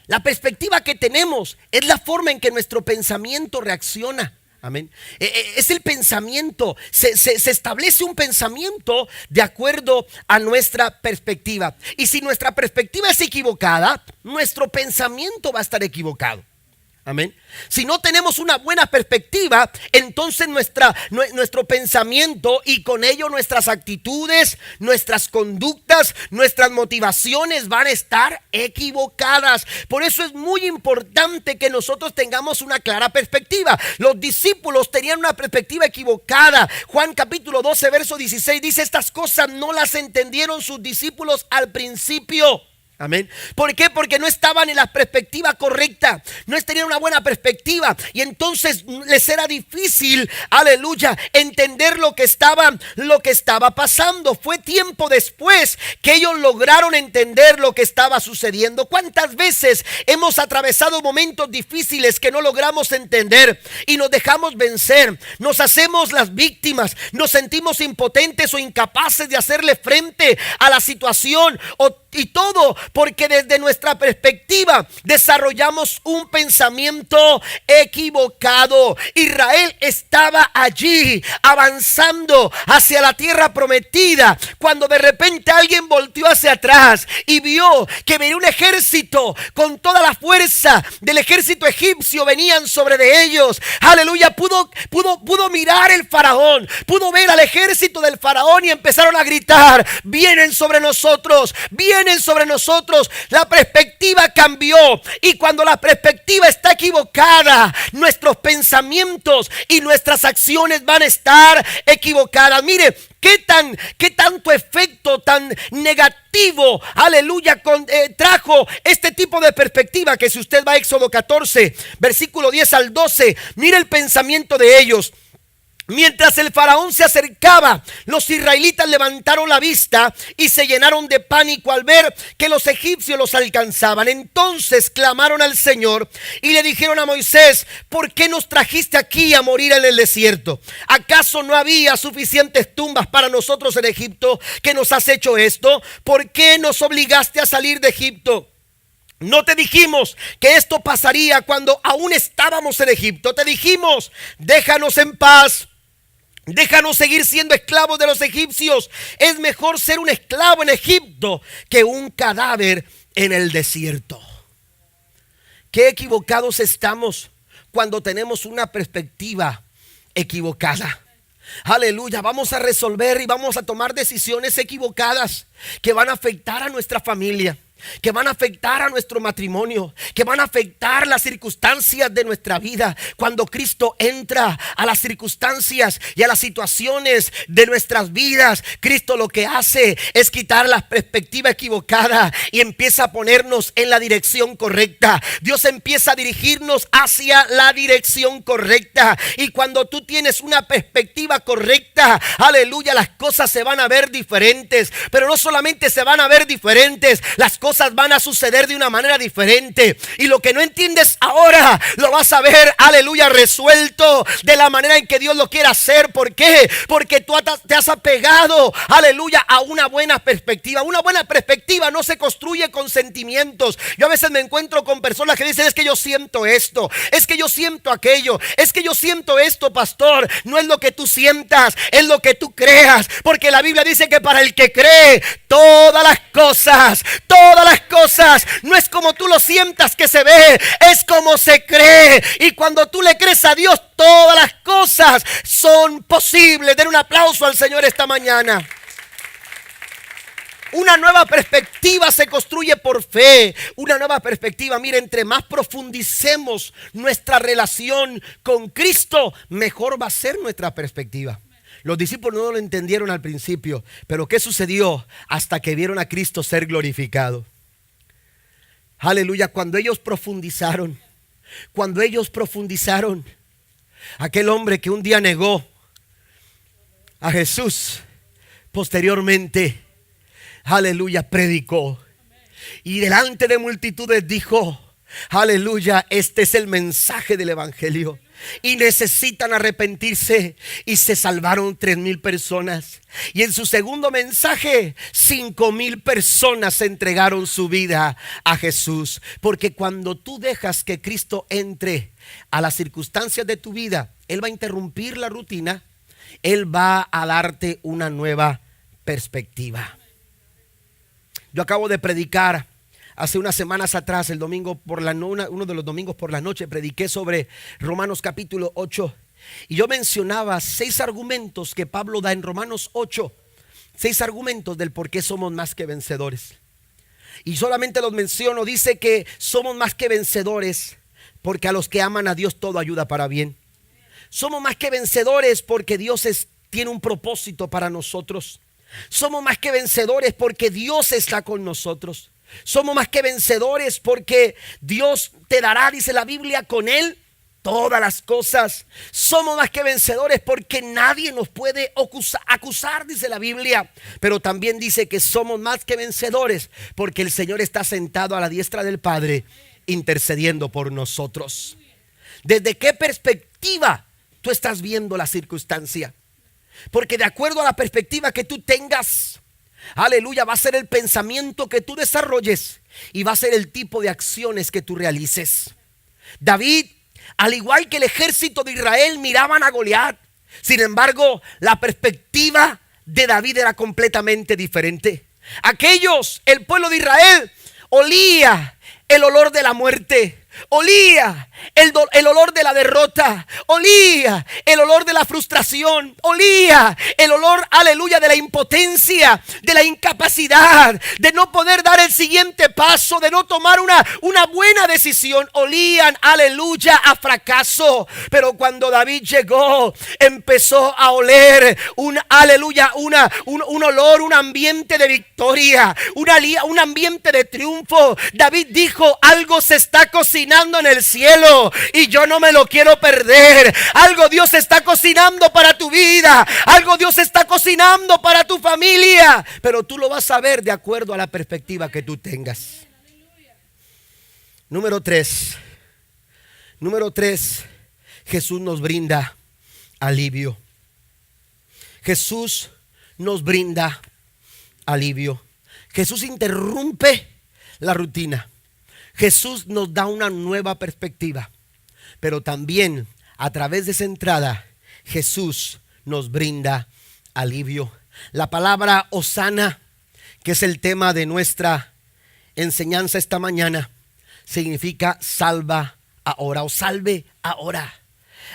La perspectiva que tenemos es la forma en que nuestro pensamiento reacciona. Amén. Es el pensamiento. Se establece un pensamiento de acuerdo a nuestra perspectiva. Y si nuestra perspectiva es equivocada, nuestro pensamiento va a estar equivocado. Amén. Si no tenemos una buena perspectiva, entonces nuestro pensamiento y con ello nuestras actitudes, nuestras conductas, nuestras motivaciones van a estar equivocadas. Por eso es muy importante que nosotros tengamos una clara perspectiva. Los discípulos tenían una perspectiva equivocada. Juan capítulo 12 verso 16 dice: estas cosas no las entendieron sus discípulos al principio. Amén. ¿Por qué? Porque no estaban en la perspectiva correcta, no tenían una buena perspectiva y entonces les era difícil, aleluya, entender lo que estaba pasando. Fue tiempo después que ellos lograron entender lo que estaba sucediendo. ¿Cuántas veces hemos atravesado momentos difíciles que no logramos entender y nos dejamos vencer? Nos hacemos las víctimas, nos sentimos impotentes o incapaces de hacerle frente a la situación y todo porque desde nuestra perspectiva desarrollamos un pensamiento equivocado. Israel estaba allí avanzando hacia la tierra prometida cuando de repente alguien volteó hacia atrás y vio que venía un ejército con toda la fuerza del ejército egipcio, venían sobre de ellos. Aleluya, pudo mirar el faraón, pudo ver al ejército del faraón y empezaron a gritar: vienen sobre nosotros, vienen sobre nosotros. La perspectiva cambió y cuando la perspectiva está equivocada, nuestros pensamientos y nuestras acciones van a estar equivocadas. Mire, qué tanto efecto tan negativo, aleluya, trajo este tipo de perspectiva, que si usted va a Éxodo 14, versículo 10 al 12, mire el pensamiento de ellos. Mientras el faraón se acercaba, los israelitas levantaron la vista y se llenaron de pánico al ver que los egipcios los alcanzaban. Entonces clamaron al Señor y le dijeron a Moisés: ¿por qué nos trajiste aquí a morir en el desierto? ¿Acaso no había suficientes tumbas para nosotros en Egipto? ¿Que nos has hecho esto? ¿Por qué nos obligaste a salir de Egipto? ¿No te dijimos que esto pasaría cuando aún estábamos en Egipto? Te dijimos: déjanos en paz, déjanos seguir siendo esclavos de los egipcios. Es mejor ser un esclavo en Egipto que un cadáver en el desierto. Qué equivocados estamos cuando tenemos una perspectiva equivocada. Aleluya, vamos a resolver y vamos a tomar decisiones equivocadas que van a afectar a nuestra familia, que van a afectar a nuestro matrimonio, que van a afectar las circunstancias de nuestra vida. Cuando Cristo entra a las circunstancias y a las situaciones de nuestras vidas, Cristo lo que hace es quitar la perspectiva equivocada y empieza a ponernos en la dirección correcta. Dios empieza a dirigirnos hacia la dirección correcta, y cuando tú tienes una perspectiva correcta, aleluya, las cosas se van a ver diferentes. Pero no solamente se van a ver diferentes, las cosas van a suceder de una manera diferente, y lo que no entiendes ahora lo vas a ver, aleluya, resuelto de la manera en que Dios lo quiere hacer. ¿Por qué? Porque tú te has apegado, aleluya, a una buena perspectiva. Una buena perspectiva no se construye con sentimientos. Yo a veces me encuentro con personas que dicen: es que yo siento esto, es que yo siento aquello, es que yo siento esto. Pastor, no es lo que tú sientas, es lo que tú creas, porque la Biblia dice que para el que cree, todas las cosas no es como tú lo sientas que se ve, es como se cree. Y cuando tú le crees a Dios, todas las cosas son posibles. Den un aplauso al Señor esta mañana. Una nueva perspectiva se construye por fe. Una nueva perspectiva, mire, entre más profundicemos nuestra relación con Cristo, mejor va a ser nuestra perspectiva. Los discípulos no lo entendieron al principio, pero ¿qué sucedió? Hasta que vieron a Cristo ser glorificado. Aleluya, cuando ellos profundizaron, aquel hombre que un día negó a Jesús, posteriormente, aleluya, predicó. Y delante de multitudes dijo: aleluya, este es el mensaje del evangelio. Y necesitan arrepentirse. Y se salvaron 3,000 personas. Y en su segundo mensaje 5,000 personas entregaron su vida a Jesús. Porque cuando tú dejas que Cristo entre a las circunstancias de tu vida, Él va a interrumpir la rutina. Él va a darte una nueva perspectiva. Yo acabo de predicar hace unas semanas atrás, el domingo por uno de los domingos por la noche, prediqué sobre Romanos capítulo 8. Y yo mencionaba 6 argumentos que Pablo da en Romanos 8. 6 argumentos del por qué somos más que vencedores. Y solamente los menciono. Dice que somos más que vencedores porque a los que aman a Dios todo ayuda para bien. Somos más que vencedores porque Dios tiene un propósito para nosotros. Somos más que vencedores porque Dios está con nosotros. Somos más que vencedores porque Dios te dará, dice la Biblia, con Él todas las cosas. Somos más que vencedores porque nadie nos puede acusar, dice la Biblia. Pero también dice que somos más que vencedores porque el Señor está sentado a la diestra del Padre intercediendo por nosotros. ¿Desde qué perspectiva tú estás viendo la circunstancia? Porque de acuerdo a la perspectiva que tú tengas, aleluya, va a ser el pensamiento que tú desarrolles y va a ser el tipo de acciones que tú realices. David, al igual que el ejército de Israel, miraban a Goliat. Sin embargo, la perspectiva de David era completamente diferente. El pueblo de Israel, olía el olor de la muerte. Olía el olor de la derrota. Olía el olor de la frustración. Olía el olor, aleluya, de la impotencia, de la incapacidad, de no poder dar el siguiente paso, de no tomar una buena decisión. Olían, aleluya, a fracaso. Pero cuando David llegó, empezó a oler un olor, un ambiente de victoria, un ambiente de triunfo. David dijo: algo se está cocinando en el cielo y yo no me lo quiero perder. Algo Dios está cocinando para tu vida, algo Dios está cocinando para tu familia, pero tú lo vas a ver de acuerdo a la perspectiva que tú tengas. Número 3, Jesús nos brinda alivio. Jesús nos brinda alivio. Jesús interrumpe la rutina. Jesús nos da una nueva perspectiva, pero también a través de esa entrada Jesús nos brinda alivio. La palabra hosana, que es el tema de nuestra enseñanza esta mañana, significa salva ahora o salve ahora.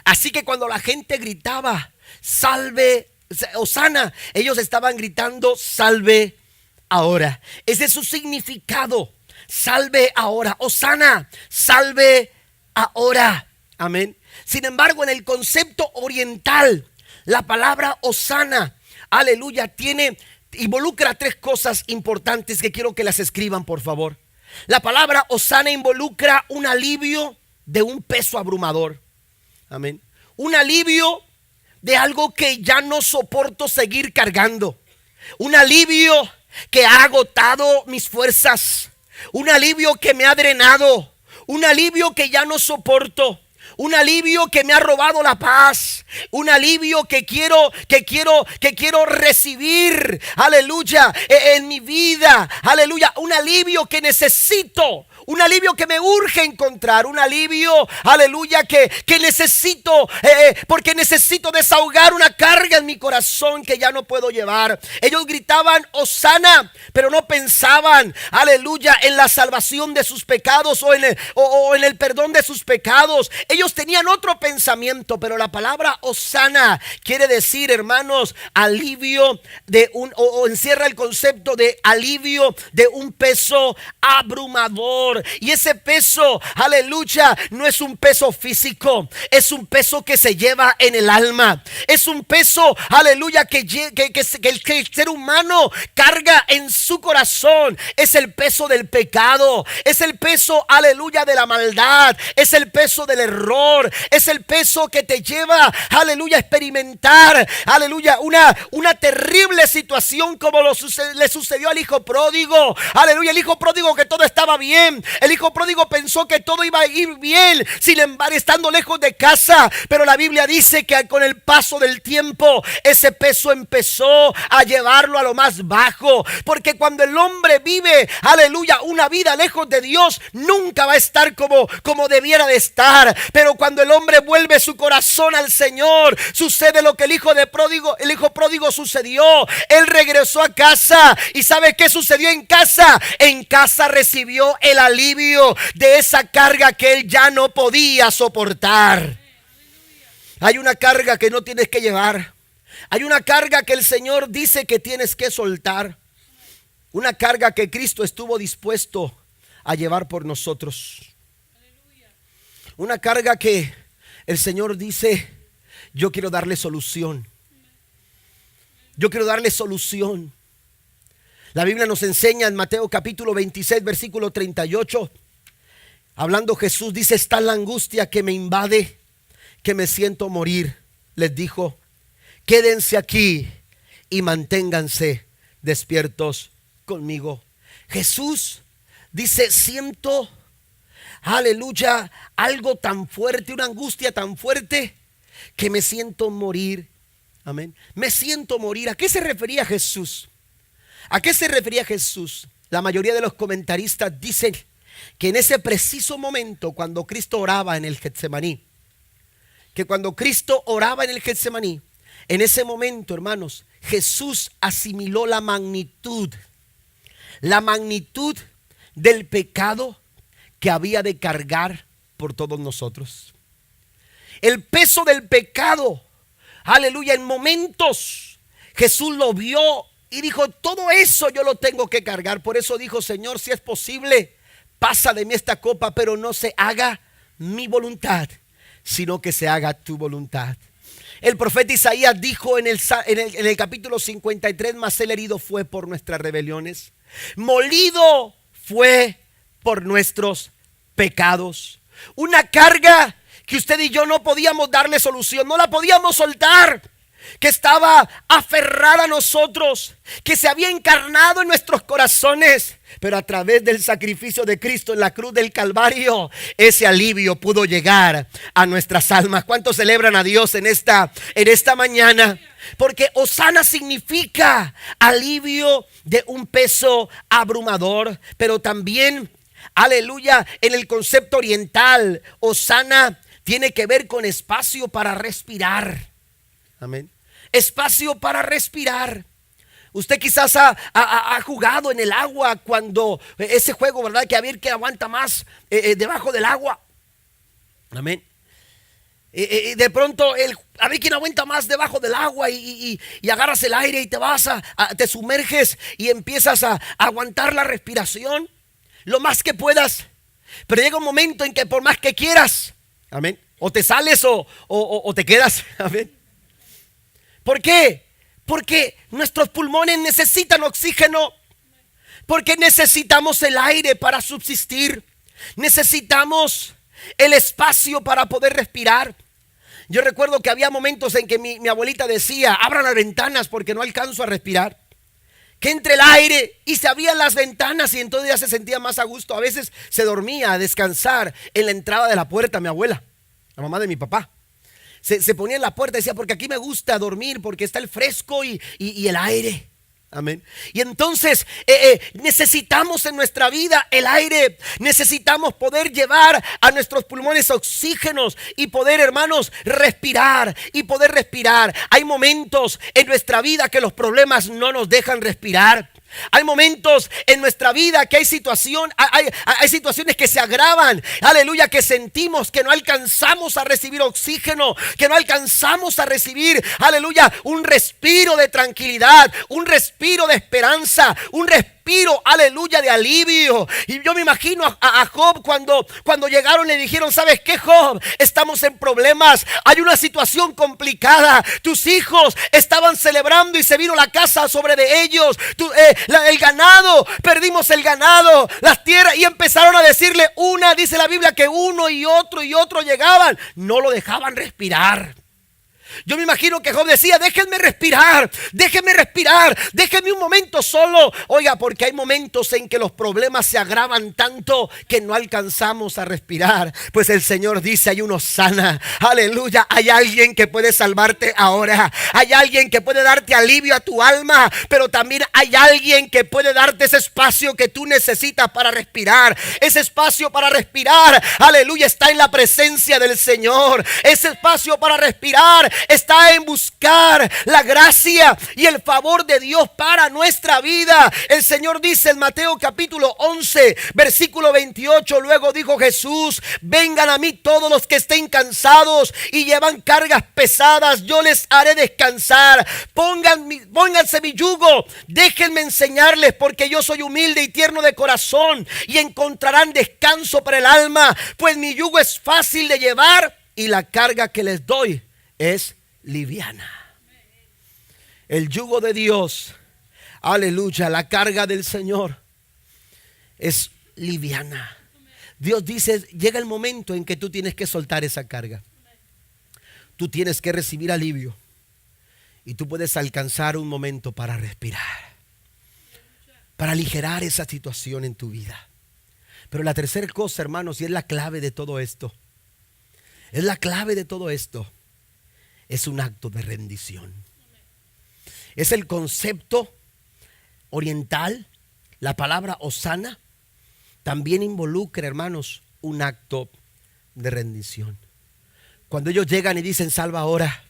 Así que cuando la gente gritaba salve, hosana, ellos estaban gritando salve ahora. Ese es su significado. Salve ahora, hosana, salve ahora. Amén. Sin embargo, en el concepto oriental, la palabra hosana, aleluya, involucra 3 cosas importantes que quiero que las escriban, por favor. La palabra hosana involucra un alivio de un peso abrumador. Amén. Un alivio de algo que ya no soporto seguir cargando. Un alivio que ha agotado mis fuerzas. Un alivio que me ha drenado. Un alivio que ya no soporto. Un alivio que me ha robado la paz. Un alivio que quiero recibir. Aleluya. En mi vida. Aleluya. Un alivio que necesito. Un alivio que me urge encontrar. Un alivio, aleluya, que necesito, porque necesito desahogar una carga en mi corazón que ya no puedo llevar. Ellos gritaban hosana, pero no pensaban, aleluya, en la salvación de sus pecados o en el perdón de sus pecados. Ellos tenían otro pensamiento, pero la palabra hosana quiere decir, hermanos, alivio o encierra el concepto de alivio de un peso abrumador. Y ese peso, aleluya, no es un peso físico, es un peso que se lleva en el alma. Es un peso, aleluya, que el ser humano carga en su corazón. Es el peso del pecado, es el peso, aleluya, de la maldad, es el peso del error, es el peso que te lleva, aleluya, a experimentar, aleluya, una terrible situación como le sucedió al hijo pródigo. Aleluya, el hijo pródigo, que todo estaba bien, bien. El hijo pródigo pensó que todo iba a ir bien, sin embargo, estando lejos de casa. Pero la Biblia dice que con el paso del tiempo, ese peso empezó a llevarlo a lo más bajo. Porque cuando el hombre vive, aleluya, una vida lejos de Dios, nunca va a estar como debiera de estar. Pero cuando el hombre vuelve su corazón al Señor, sucede lo que el hijo pródigo sucedió. Él regresó a casa. ¿Y sabe qué sucedió en casa? En casa recibió el alivio de esa carga que él ya no podía soportar. Hay una carga que no tienes que llevar. Hay una carga que el Señor dice que tienes que soltar. Una carga que Cristo estuvo dispuesto a llevar por nosotros. Una carga que el Señor dice: yo quiero darle solución. Yo quiero darle solución. La Biblia nos enseña en Mateo capítulo 26, versículo 38. Hablando Jesús, dice: está la angustia que me invade, que me siento morir. Les dijo: quédense aquí y manténganse despiertos conmigo. Jesús dice: siento, aleluya, algo tan fuerte, una angustia tan fuerte que me siento morir. Amén. Me siento morir. ¿A qué se refería Jesús? ¿A qué se refería Jesús? La mayoría de los comentaristas dicen que en ese preciso momento, cuando Cristo oraba en el Getsemaní, en ese momento, hermanos, Jesús asimiló la magnitud del pecado que había de cargar por todos nosotros. El peso del pecado, aleluya, en momentos Jesús lo vio y dijo: todo eso yo lo tengo que cargar. Por eso dijo: Señor, si es posible, pasa de mí esta copa, pero no se haga mi voluntad, sino que se haga tu voluntad. El profeta Isaías dijo en el capítulo 53: mas él herido fue por nuestras rebeliones, molido fue por nuestros pecados. Una carga que usted y yo no podíamos darle solución, no la podíamos soltar, que estaba aferrada a nosotros, que se había encarnado en nuestros corazones. Pero a través del sacrificio de Cristo en la cruz del Calvario, ese alivio pudo llegar a nuestras almas. ¿Cuántos celebran a Dios en esta mañana? Porque Hosana significa alivio de un peso abrumador. Pero también, aleluya, en el concepto oriental, Hosana tiene que ver con espacio para respirar. Amén. Espacio para respirar. Usted quizás ha jugado en el agua, cuando ese juego, ¿verdad? Que a ver quién aguanta más debajo del agua. Amén. De pronto, a ver quién aguanta más debajo del agua, y agarras el aire y te sumerges y empiezas a aguantar la respiración lo más que puedas. Pero llega un momento en que por más que quieras, amén, o te sales o te quedas. Amén. ¿Por qué? Porque nuestros pulmones necesitan oxígeno, porque necesitamos el aire para subsistir, necesitamos el espacio para poder respirar. Yo recuerdo que había momentos en que mi abuelita decía: abran las ventanas porque no alcanzo a respirar, que entre el aire, y se abrían las ventanas y entonces ya se sentía más a gusto. A veces se dormía a descansar en la entrada de la puerta, mi abuela, la mamá de mi papá. Se ponía en la puerta y decía: porque aquí me gusta dormir, porque está el fresco y el aire. Amén. Y entonces necesitamos en nuestra vida el aire. Necesitamos poder llevar a nuestros pulmones oxígenos y poder, hermanos, respirar y poder respirar. Hay momentos en nuestra vida que los problemas no nos dejan respirar. Hay momentos en nuestra vida que hay situaciones que se agravan, aleluya, que sentimos que no alcanzamos a recibir oxígeno, que no alcanzamos a recibir, aleluya, un respiro de tranquilidad, un respiro de esperanza, un respiro, aleluya, de alivio. Y yo me imagino a Job cuando llegaron y le dijeron: ¿sabes qué, Job? Estamos en problemas, hay una situación complicada, tus hijos estaban celebrando y se vino la casa sobre de ellos, el ganado, perdimos el ganado, las tierras. Y empezaron a decirle, dice la Biblia que uno y otro llegaban, no lo dejaban respirar. Yo me imagino que Job decía, déjenme respirar, déjenme un momento solo. Oiga, porque hay momentos en que los problemas se agravan tanto que no alcanzamos a respirar. Pues el Señor dice, hay uno sana, aleluya, hay alguien que puede salvarte ahora. Hay alguien que puede darte alivio a tu alma, pero también hay alguien que puede darte ese espacio que tú necesitas para respirar. Ese espacio para respirar, aleluya, está en la presencia del Señor. Ese espacio para respirar está en buscar la gracia y el favor de Dios para nuestra vida. El Señor dice en Mateo capítulo 11 versículo 28, luego dijo Jesús, vengan a mí todos los que estén cansados y llevan cargas pesadas, yo les haré descansar. Pónganse mi yugo, déjenme enseñarles, porque yo soy humilde y tierno de corazón, y encontrarán descanso para el alma, pues mi yugo es fácil de llevar y la carga que les doy es liviana. El yugo de Dios, aleluya, la carga del Señor es liviana. Dios dice, llega el momento en que tú tienes que soltar esa carga. Tú tienes que recibir alivio y tú puedes alcanzar un momento para respirar, para aligerar esa situación en tu vida. Pero la tercera cosa, hermanos, y es la clave de todo esto, es la clave de todo esto, es un acto de rendición. Es el concepto oriental, la palabra hosana también involucra, hermanos, un acto de rendición. Cuando ellos llegan y dicen salva ahora,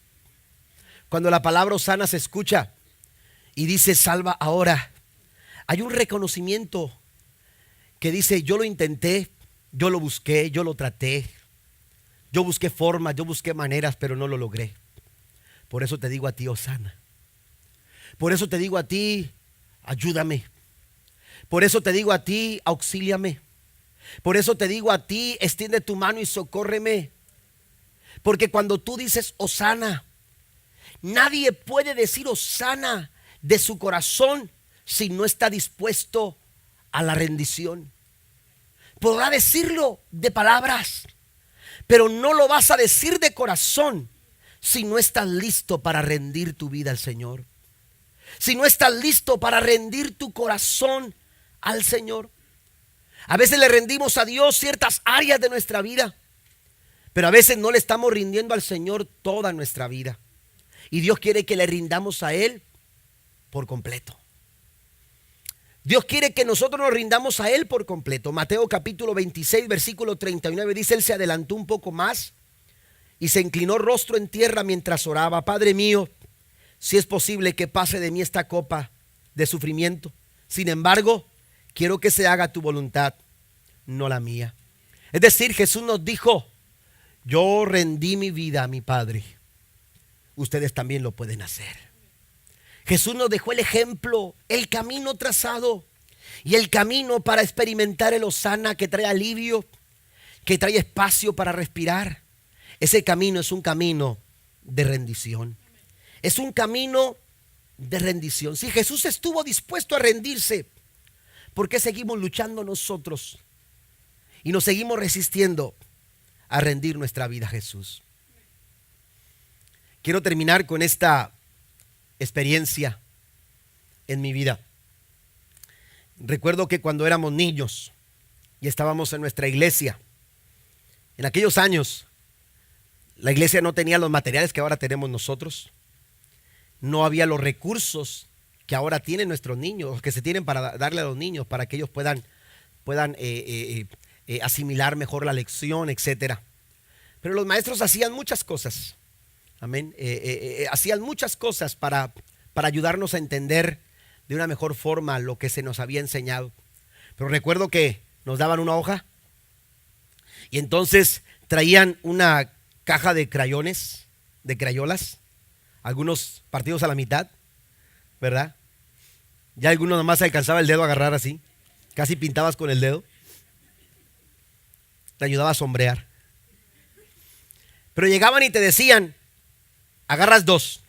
cuando la palabra hosana se escucha y dice salva ahora, hay un reconocimiento que dice yo lo intenté, yo lo busqué, yo lo traté, yo busqué formas, yo busqué maneras, pero no lo logré. Por eso te digo a ti, hosana. Por eso te digo a ti, ayúdame. Por eso te digo a ti, auxíliame. Por eso te digo a ti, extiende tu mano y socórreme. Porque cuando tú dices hosana, nadie puede decir hosana de su corazón si no está dispuesto a la rendición. Podrá decirlo de palabras, pero no lo vas a decir de corazón si no estás listo para rendir tu vida al Señor. Si no estás listo para rendir tu corazón al Señor. A veces le rendimos a Dios ciertas áreas de nuestra vida, pero a veces no le estamos rindiendo al Señor toda nuestra vida. Y Dios quiere que le rindamos a Él por completo. Dios quiere que nosotros nos rindamos a Él por completo. Mateo capítulo 26 versículo 39 dice, Él se adelantó un poco más y se inclinó rostro en tierra mientras oraba. Padre mío, si es posible que pase de mí esta copa de sufrimiento, sin embargo, quiero que se haga tu voluntad, no la mía. Es decir, Jesús nos dijo, yo rendí mi vida a mi Padre. Ustedes también lo pueden hacer. Jesús nos dejó el ejemplo, el camino trazado y el camino para experimentar el hosana que trae alivio, que trae espacio para respirar. Ese camino es un camino de rendición. Es un camino de rendición. Si Jesús estuvo dispuesto a rendirse, ¿por qué seguimos luchando nosotros y nos seguimos resistiendo a rendir nuestra vida a Jesús? Quiero terminar con esta experiencia en mi vida. Recuerdo que cuando éramos niños y estábamos en nuestra iglesia, en aquellos años, la iglesia no tenía los materiales que ahora tenemos nosotros. No había los recursos que ahora tienen nuestros niños, que se tienen para darle a los niños, para que ellos puedan asimilar mejor la lección, etcétera. Pero los maestros hacían muchas cosas. Amén. Hacían muchas cosas para ayudarnos a entender de una mejor forma lo que se nos había enseñado. Pero recuerdo que nos daban una hoja y entonces traían una caja de crayones, de crayolas, algunos partidos a la mitad, ¿verdad? Ya algunos nomás alcanzaba el dedo a agarrar así, casi pintabas con el dedo. Te ayudaba a sombrear. Pero llegaban y te decían, agarras dos,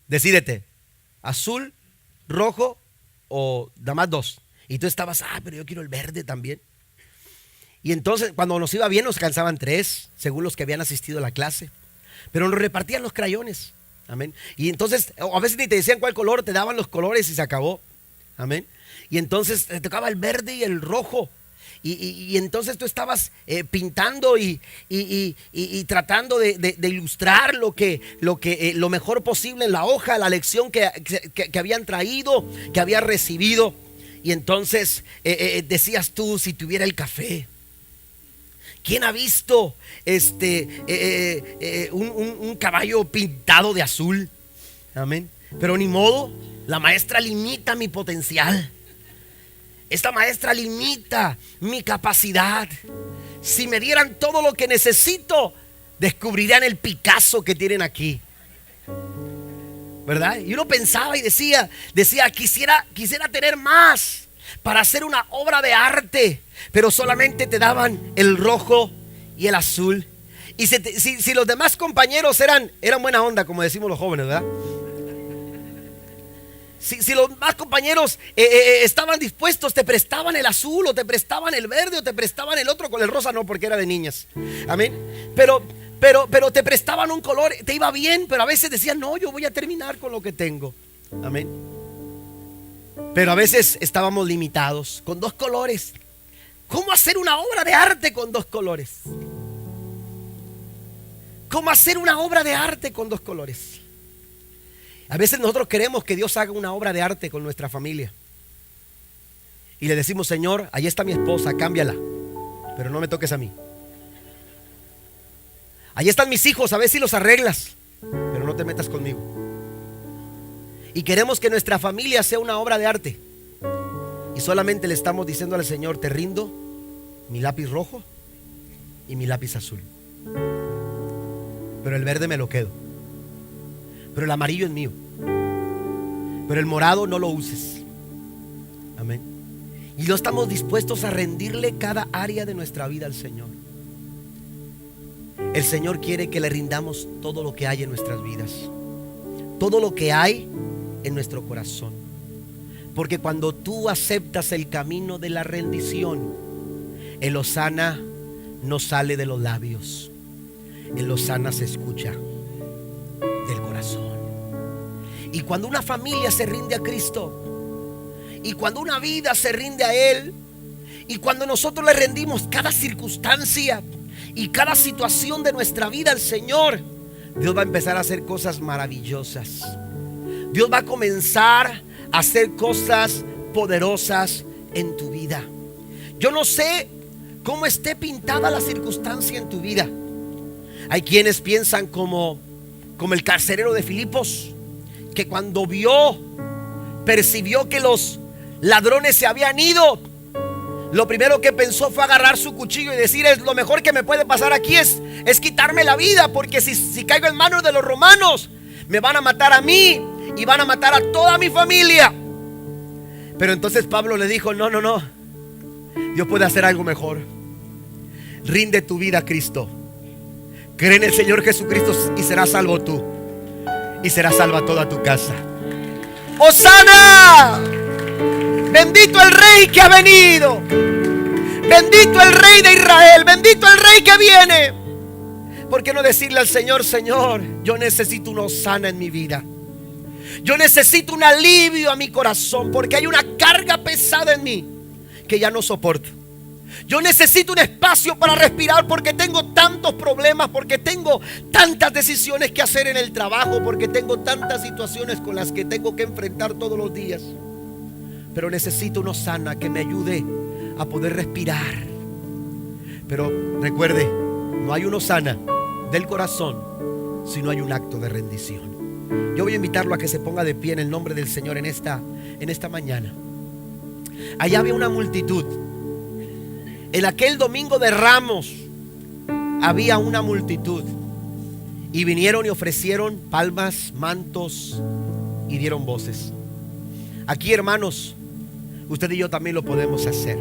decídete, azul, rojo o nada más dos. Y tú estabas, pero yo quiero el verde también. Y entonces cuando nos iba bien nos alcanzaban tres, según los que habían asistido a la clase. pero nos repartían los crayones. Amén. Y entonces, a veces ni te decían cuál color, te daban los colores y se acabó. Amén. Y entonces te tocaba el verde y el rojo. Y entonces tú estabas pintando y tratando de ilustrar lo mejor posible en la hoja, la lección que habían traído, que habías recibido. Y entonces decías tú, si tuviera el café. ¿Quién ha visto un caballo pintado de azul? Amén. Pero ni modo, la maestra limita mi potencial. Esta maestra limita mi capacidad. Si me dieran todo lo que necesito, descubrirían el Picasso que tienen aquí, ¿verdad? Y uno pensaba y decía, quisiera tener más para hacer una obra de arte, pero solamente te daban el rojo y el azul. Y si los demás compañeros eran buena onda, como decimos los jóvenes, ¿verdad? Si los demás compañeros estaban dispuestos, te prestaban el azul, o te prestaban el verde, o te prestaban el otro, con el rosa no, porque era de niñas. Amén. Pero te prestaban un color, te iba bien, pero a veces decían, no, yo voy a terminar con lo que tengo. Amén. Pero a veces estábamos limitados con 2 colores. ¿Cómo hacer una obra de arte con 2 colores? ¿Cómo hacer una obra de arte con 2 colores? A veces nosotros queremos que Dios haga una obra de arte con nuestra familia. Y le decimos, Señor, ahí está mi esposa, cámbiala, pero no me toques a mí. Ahí están mis hijos, a ver si los arreglas, pero no te metas conmigo. Y queremos que nuestra familia sea una obra de arte. Y solamente le estamos diciendo al Señor, te rindo mi lápiz rojo y mi lápiz azul. Pero el verde me lo quedo. Pero el amarillo es mío. Pero el morado no lo uses. Amén. Y no estamos dispuestos a rendirle cada área de nuestra vida al Señor. El Señor quiere que le rindamos todo lo que hay en nuestras vidas, todo lo que hay en nuestro corazón. Porque cuando tú aceptas el camino de la rendición, el hosana no sale de los labios, el hosana se escucha del corazón. Y cuando una familia se rinde a Cristo, y cuando una vida se rinde a Él, y cuando nosotros le rendimos cada circunstancia y cada situación de nuestra vida al Señor, Dios va a empezar a hacer cosas maravillosas. Dios va a comenzar a hacer cosas poderosas en tu vida. Yo no sé cómo esté pintada la circunstancia en tu vida. Hay quienes piensan como el carcelero de Filipos, que cuando percibió que los ladrones se habían ido, lo primero que pensó fue agarrar su cuchillo y decir, es lo mejor que me puede pasar aquí es quitarme la vida, porque si caigo en manos de los romanos, me van a matar a mí y van a matar a toda mi familia. Pero entonces Pablo le dijo, no, Dios puede hacer algo mejor. Rinde tu vida a Cristo, cree en el Señor Jesucristo y serás salvo tú, y será salva toda tu casa. ¡Hosana! Bendito el Rey que ha venido, bendito el Rey de Israel, bendito el Rey que viene. ¿Por qué no decirle al Señor, Señor, yo necesito una hosana en mi vida? Yo necesito un alivio a mi corazón, porque hay una carga pesada en mí que ya no soporto. Yo necesito un espacio para respirar, porque tengo tantos problemas, porque tengo tantas decisiones que hacer en el trabajo, porque tengo tantas situaciones con las que tengo que enfrentar todos los días. Pero necesito una hosana que me ayude a poder respirar. Pero recuerde, no hay una hosana del corazón si no hay un acto de rendición. Yo voy a invitarlo a que se ponga de pie en el nombre del Señor en esta mañana. Allá había una multitud. En aquel domingo de Ramos había una multitud, y vinieron y ofrecieron palmas, mantos y dieron voces. Aquí, hermanos, usted y yo también lo podemos hacer.